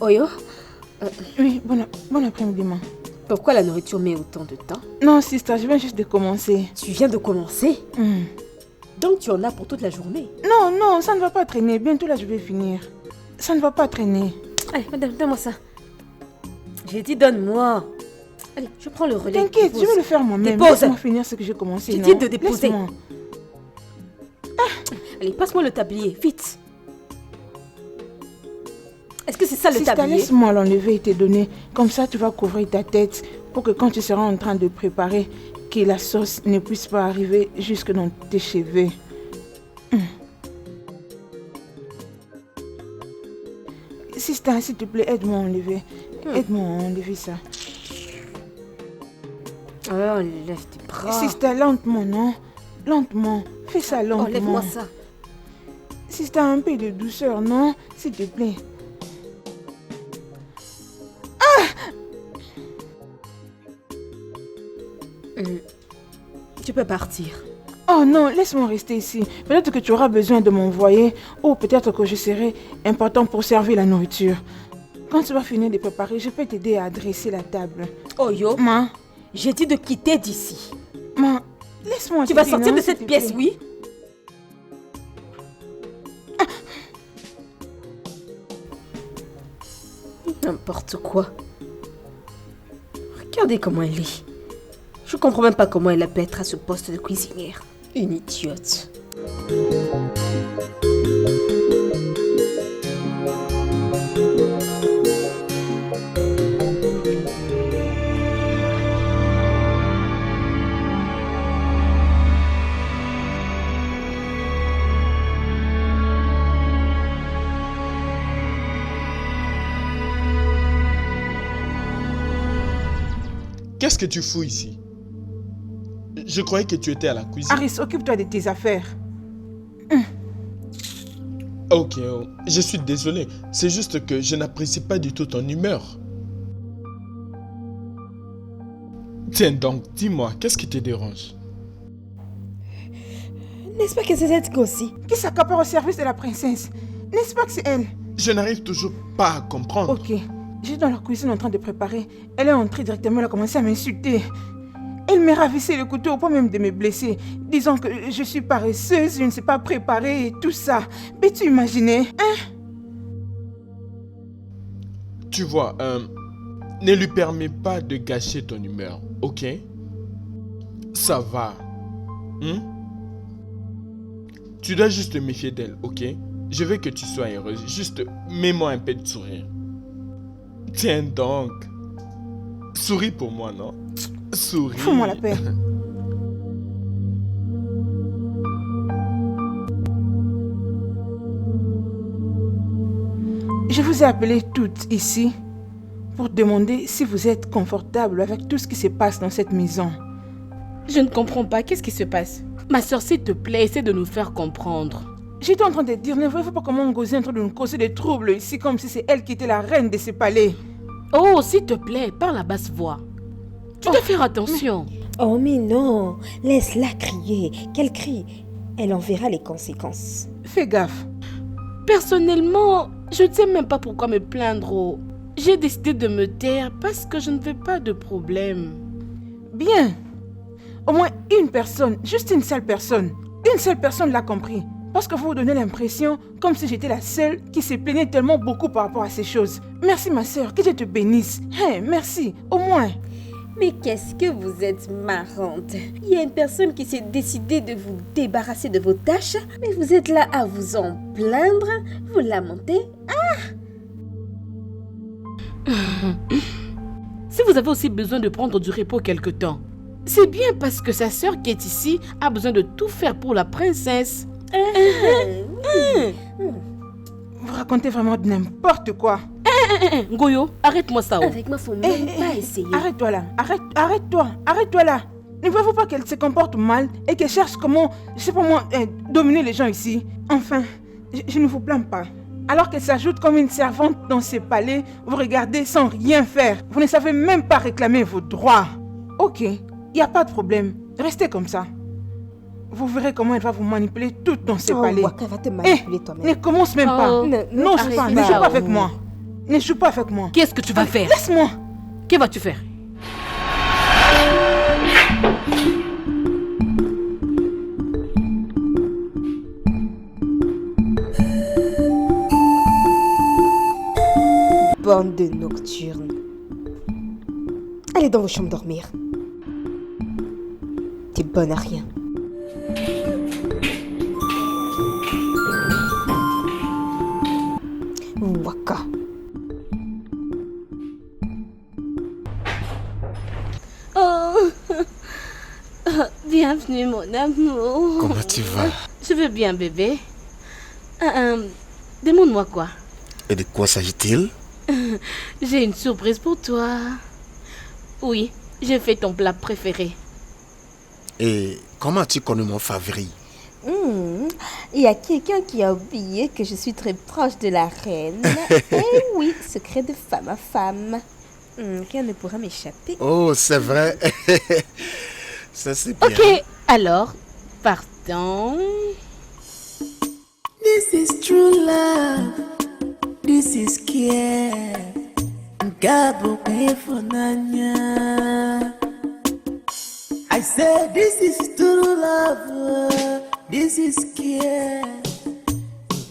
Oyo, Oui, bon après-midi, maman. pourquoi la nourriture met autant de temps? Non, sister, je viens juste de commencer. Tu viens de commencer? Donc tu en as pour toute la journée? Non, ça ne va pas traîner. Bientôt là, je vais finir. Ça ne va pas traîner. Allez, madame, donne-moi ça. J'ai dit donne-moi. Allez, je prends le relais. T'inquiète, je vais le faire moi-même. Dépose. Laisse-moi finir ce que j'ai commencé. Tu non? dis de déposer. Laisse-moi. Allez, passe-moi le tablier, vite. Est-ce que c'est ça le Sister, tablier? laisse-moi l'enlever et te donner. Comme ça, tu vas couvrir ta tête pour que quand tu seras en train de préparer, que la sauce ne puisse pas arriver jusque dans tes cheveux. Sister, s'il te plaît, aide-moi à enlever. Aide-moi à enlever ça. Alors, lève tes bras. Sister, lentement, non? Lentement. Fais ça lentement. Enlève-moi ça. Sister, un peu de douceur, non? S'il te plaît. Tu peux partir. Oh non, laisse-moi rester ici. Peut-être que tu auras besoin de m'envoyer ou peut-être que je serai important pour servir la nourriture. Quand tu vas finir de préparer, je peux t'aider à dresser la table. Oyo, Ma, j'ai dit de quitter d'ici. ma, laisse-moi. Tu vas t'aider, sortir non, de s'il cette te pièce, plaît. oui? N'importe quoi. Regardez comment elle est. Je comprends même pas comment elle a pu être à ce poste de cuisinière. Une idiote. Qu'est-ce que tu fous ici? Je croyais que tu étais à la cuisine. Aris, occupe-toi de tes affaires. Ok, je suis désolé. C'est juste que je n'apprécie pas du tout ton humeur. Tiens donc, dis-moi, qu'est-ce qui te dérange? N'est-ce pas que c'est cette aussi? Qui s'accapare au service de la princesse? N'est-ce pas que c'est elle? Je n'arrive toujours pas à comprendre. Ok, j'étais dans la cuisine en train de préparer. Elle est entrée directement, elle a commencé à m'insulter. Elle m'a ravissé le couteau au point même de me blesser, disant que je suis paresseuse, je ne sais pas préparer et tout ça. Peux-tu imaginer, hein? Tu vois, ne lui permets pas de gâcher ton humeur, ok? Ça va. Tu dois juste te méfier d'elle, ok? Je veux que tu sois heureuse. Juste mets-moi un peu de sourire. Tiens donc. Souris pour moi, non? Souris. Fous-moi la paix. Je vous ai appelé toutes ici pour demander si vous êtes confortable avec tout ce qui se passe dans cette maison. Je ne comprends pas. Qu'est-ce qui se passe? Ma soeur, s'il te plaît, essaie de nous faire comprendre. J'étais en train de dire, ne voyez-vous pas comment Ngozi est en train de nous causer des troubles ici, comme si c'est elle qui était la reine de ce palais? Oh, s'il te plaît, parle à basse voix. Tu dois faire attention. Oh mais non, laisse-la crier. Qu'elle crie, elle en verra les conséquences. Fais gaffe. Personnellement, je ne sais même pas pourquoi me plaindre. Oh. J'ai décidé de me taire parce que je ne veux pas de problème. Bien. Au moins une personne, juste une seule personne l'a compris. Parce que vous vous donnez l'impression comme si j'étais la seule qui se plaignait tellement beaucoup par rapport à ces choses. Merci ma soeur, que Dieu te bénisse. Hey, merci, au moins. Mais qu'est-ce que vous êtes marrante. Il y a une personne qui s'est décidée de vous débarrasser de vos tâches, mais vous êtes là à vous en plaindre, vous lamentez. Si vous avez aussi besoin de prendre du repos quelque temps, c'est bien parce que sa sœur qui est ici a besoin de tout faire pour la princesse. Vous racontez vraiment n'importe quoi. Ngoyo, arrête-moi ça. Avec moi, faut même pas essayer. Arrête-toi là, arrête-toi là. Ne voyez-vous pas qu'elle se comporte mal et qu'elle cherche comment, je sais pas moi, dominer les gens ici? Enfin, je ne vous plains pas. Alors qu'elle s'ajoute comme une servante dans ces palais, vous regardez sans rien faire. Vous ne savez même pas réclamer vos droits. Ok, il n'y a pas de problème. Restez comme ça. Vous verrez comment elle va vous manipuler toutes dans ces palais. Waka va te manipuler toi-même. Ne commence même pas. Non, joue pas, ne joue pas avec moi. Ne joue pas avec moi. Qu'est-ce que tu vas faire? Laisse-moi. Que vas-tu faire? Bande de nocturnes. Allez dans vos chambres dormir. T'es bonne à rien. Waka. Oh, bienvenue mon amour. Comment tu vas? Je vais bien bébé. Demande-moi quoi? Et de quoi s'agit-il? J'ai une surprise pour toi. Oui, j'ai fait ton plat préféré. Et comment as-tu connu mon favori? Il y a quelqu'un qui a oublié que je suis très proche de la reine. Eh oui, secret de femme à femme. Rien ne pourra m'échapper. Oh, c'est vrai. Ça, c'est bien. Ok, alors, partons. This is true love. This is care. Gabo pay for nanya. I said this is true love. This is care.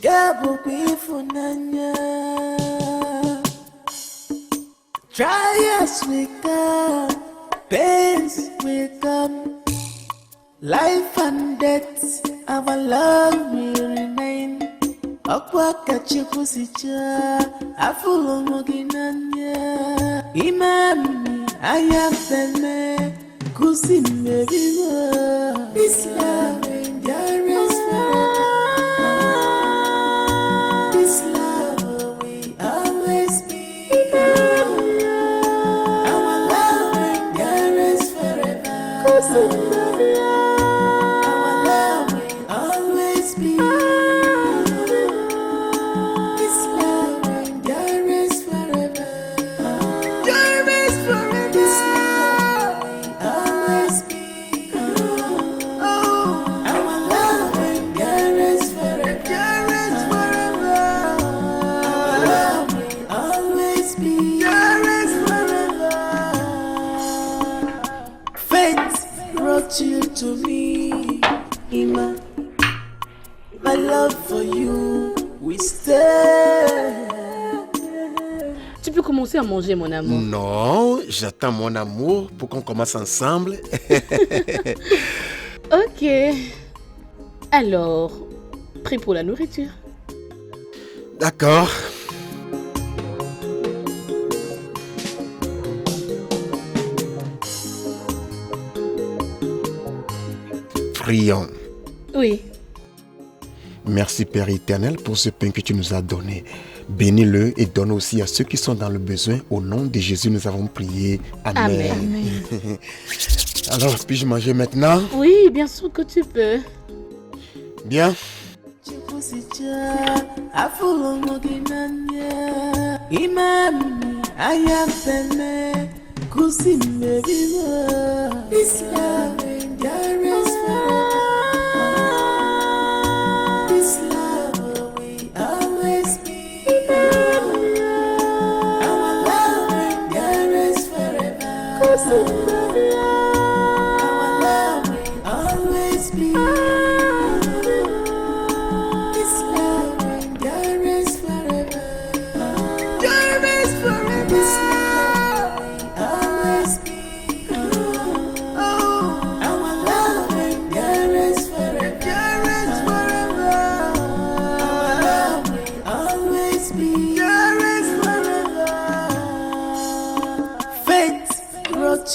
Gabo pay for nanya. Trials will come, pains will come. Life and death, our love will remain. Akwa kachipusicha, afulo moginanya. Imami, ayafeme, kusimbe biwa. This love endures forever. This love will always be. Our love endures forever. Our love will always be. You to me, Ima. My love for you, we stay. Tu peux commencer à manger, mon amour. Non, j'attends mon amour pour qu'on commence ensemble. Ok. Alors, Prie pour la nourriture. D'accord. Prions. Oui. Merci Père éternel pour ce pain que tu nous as donné. Bénis-le et donne aussi à ceux qui sont dans le besoin. Au nom de Jésus, nous avons prié. Amen. Amen. Alors, puis-je manger maintenant? Oui, bien sûr que tu peux. Bien.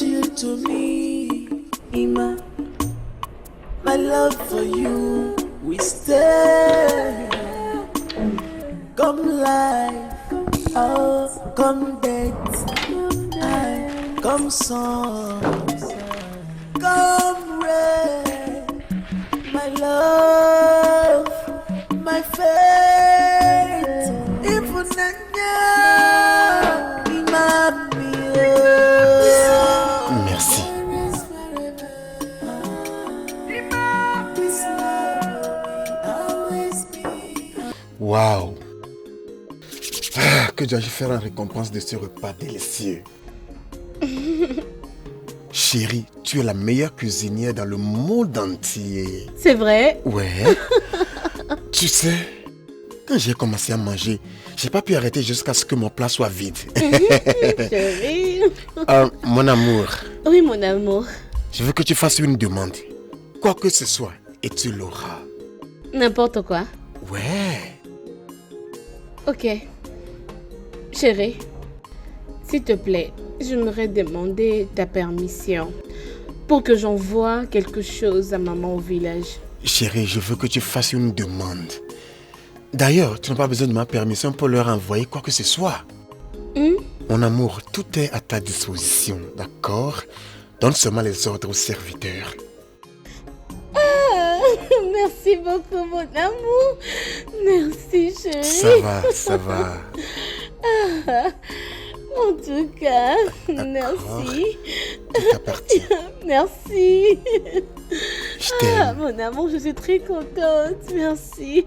You to me, Ima. My love for you, we stay. Come life, oh, come death, come song, come rain. My love, my faith, even Ima. Merci. Waouh! Que dois-je faire en récompense de ce repas délicieux? Chérie, tu es la meilleure cuisinière dans le monde entier. C'est vrai? Ouais. Tu sais, quand j'ai commencé à manger, j'ai pas pu arrêter jusqu'à ce que mon plat soit vide. Chérie. Mon amour. Oui, mon amour. Je veux que tu fasses une demande. Quoi que ce soit, et tu l'auras. N'importe quoi. Ouais. Ok. Chérie, s'il te plaît, j'aimerais demander ta permission pour que j'envoie quelque chose à maman au village. Chérie, je veux que tu fasses une demande. D'ailleurs, tu n'as pas besoin de ma permission pour leur envoyer quoi que ce soit. Mon amour, tout est à ta disposition, d'accord? Donne seulement les ordres aux serviteurs. Merci beaucoup, mon amour. Merci, chérie. Ça va. En tout cas, merci. Tout appartient. Merci. Je t'aime. Mon amour, je suis très contente. Merci.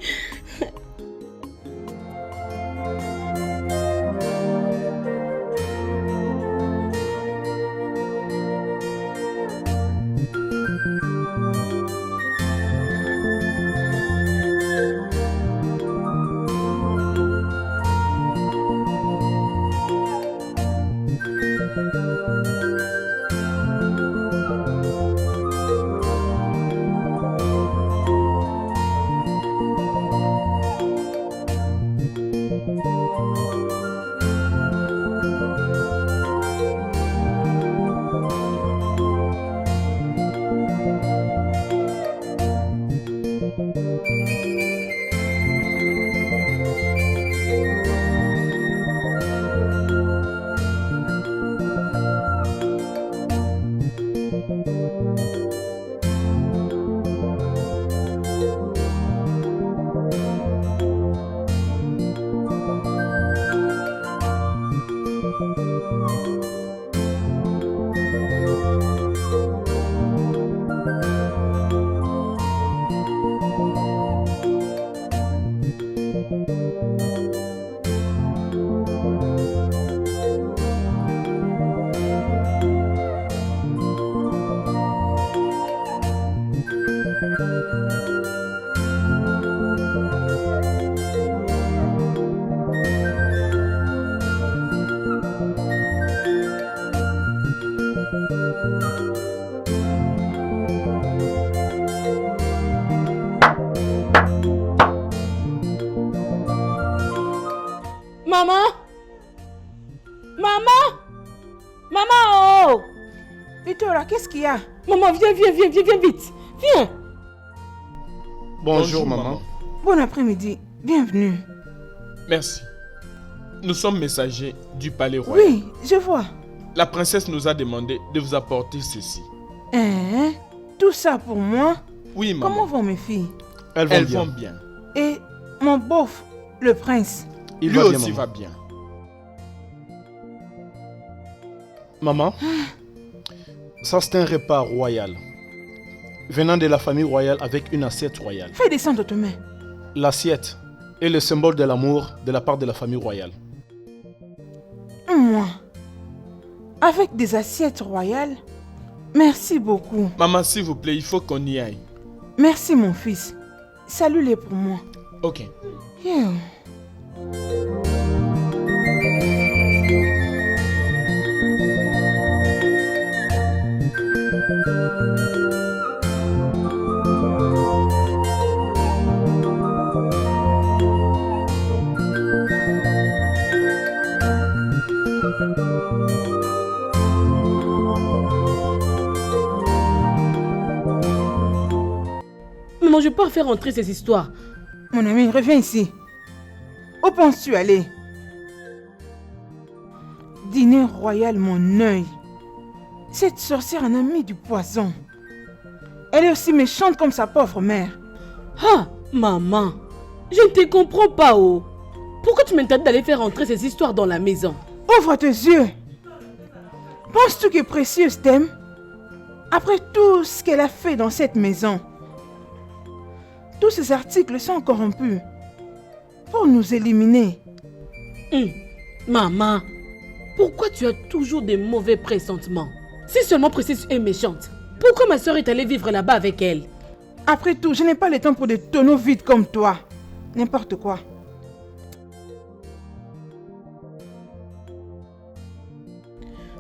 Victoria, qu'est-ce qu'il y a? Maman, viens vite. Viens. Bonjour, maman. Bon après-midi, bienvenue. Merci. Nous sommes messagers du palais royal. Oui, je vois. La princesse nous a demandé de vous apporter ceci. Hein? Tout ça pour moi? Oui, maman. Comment vont mes filles? Elles vont bien. Et mon beauf, le prince? Lui aussi va bien. Maman, ça c'est un repas royal. Venant de la famille royale avec une assiette royale. Fais descendre tes mains. L'assiette est le symbole de l'amour de la part de la famille royale. Moi, avec des assiettes royales? Merci beaucoup. Maman, s'il vous plaît, il faut qu'on y aille. Merci mon fils. Salue-les pour moi. Ok. Yeah. Maman, je peux pas faire entrer ces histoires. Mon ami, reviens ici. Où penses-tu aller? Dîner royal, mon œil. Cette sorcière en a mis du poison. Elle est aussi méchante comme sa pauvre mère. Ah, maman, je ne te comprends pas, oh. Pourquoi tu m'interdis d'aller faire entrer ces histoires dans la maison? Ouvre tes yeux. Penses-tu que Précieuse t'aime? Après tout ce qu'elle a fait dans cette maison. Tous ces articles sont corrompus pour nous éliminer. Maman, pourquoi tu as toujours des mauvais pressentiments? Si seulement Précieuse est méchante, pourquoi ma soeur est allée vivre là-bas avec elle? Après tout, je n'ai pas le temps pour des tonneaux vides comme toi. N'importe quoi.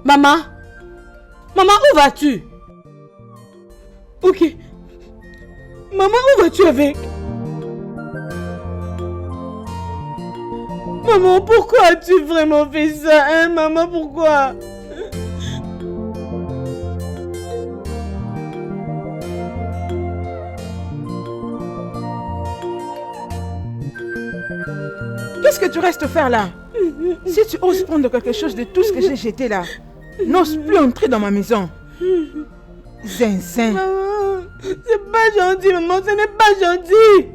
Maman, où vas-tu? Ok. Maman, où vas-tu avec? Maman, pourquoi as-tu vraiment fait ça, hein, maman, pourquoi? Qu'est-ce que tu restes faire là? Si tu oses prendre quelque chose de tout ce que j'ai jeté là, n'ose plus entrer dans ma maison. Zinzin. Maman, c'est pas gentil, maman, ce n'est pas gentil.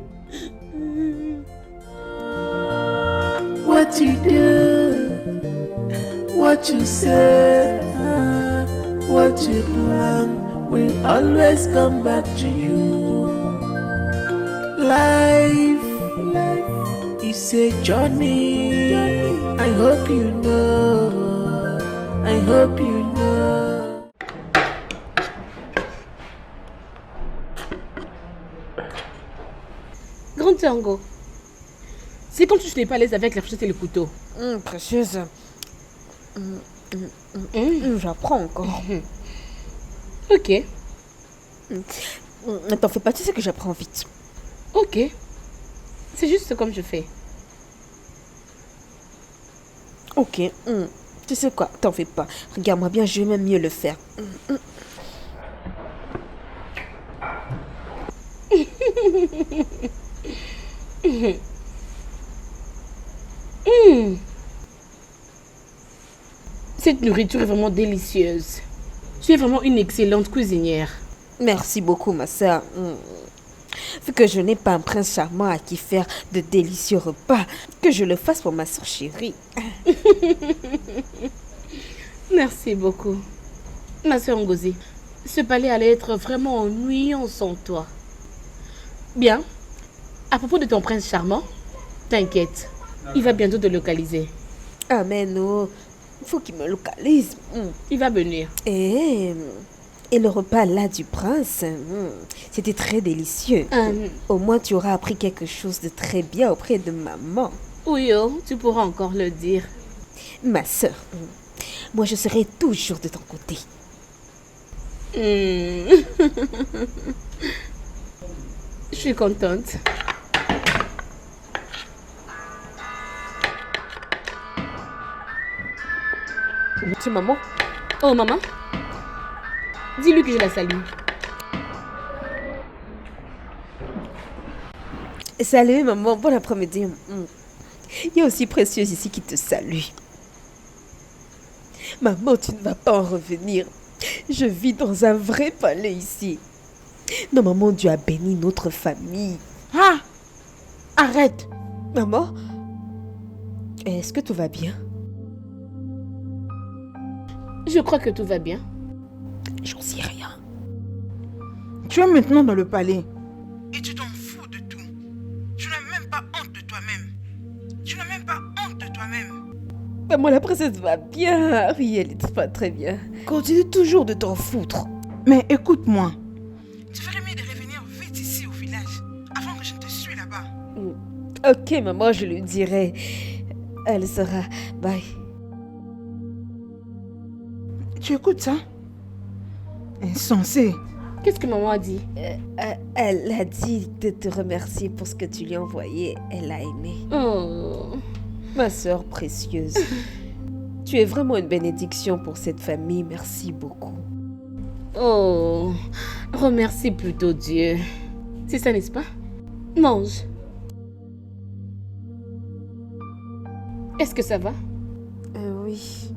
What you do, what you say, what you plan will always come back to you. Life is a journey. I hope you know. I hope you know. Grande Tango, c'est quand tu ne n'es pas à l'aise avec la fourchette et le couteau. Précieuse. J'apprends encore. Ok. Ne t'en fais pas, tu sais que j'apprends vite. Ok. C'est juste comme je fais. Ok. Tu sais quoi, t'en fais pas. Regarde-moi bien, je vais même mieux le faire. Cette nourriture est vraiment délicieuse. Tu es vraiment une excellente cuisinière. Merci beaucoup, ma soeur. Vu que je n'ai pas un prince charmant à qui faire de délicieux repas, que je le fasse pour ma soeur chérie. Merci beaucoup. Ma soeur Ngozi, ce palais allait être vraiment ennuyant sans toi. Bien. À propos de ton prince charmant, t'inquiète, il va bientôt te localiser. Ah mais non, il faut qu'il me localise. Il va venir. Et le repas là du prince, c'était très délicieux. Au moins tu auras appris quelque chose de très bien auprès de maman. Oui, oh, tu pourras encore le dire. Ma soeur, moi je serai toujours de ton côté. Je suis contente. C'est maman. Oh, maman? Dis-lui que je la salue. Salut maman, bon après-midi. Il y a aussi Précieuse ici qui te salue. Maman, tu ne vas pas en revenir. Je vis dans un vrai palais ici. Non maman, Dieu a béni notre famille. Ah! Arrête! Maman, est-ce que tout va bien? Je crois que tout va bien. J'en sais rien. Tu es maintenant dans le palais. Et tu t'en fous de tout. Tu n'as même pas honte de toi-même. Tu n'as même pas honte de toi-même. Maman, la princesse va bien. Oui, elle est pas très bien. Continue toujours de t'en foutre. Mais écoute-moi. Tu ferais mieux de revenir vite ici au village avant que je ne te suive là-bas. Ok, maman, je lui dirai. Elle sera... Bye. Tu écoutes ça? Insensé. Qu'est-ce que maman a dit? Elle a dit de te remercier pour ce que tu lui as envoyé. Elle a aimé. Oh. Ma sœur précieuse. Tu es vraiment une bénédiction pour cette famille. Merci beaucoup. Oh. Remercie plutôt Dieu. C'est ça, n'est-ce pas? Mange. Est-ce que ça va? Oui.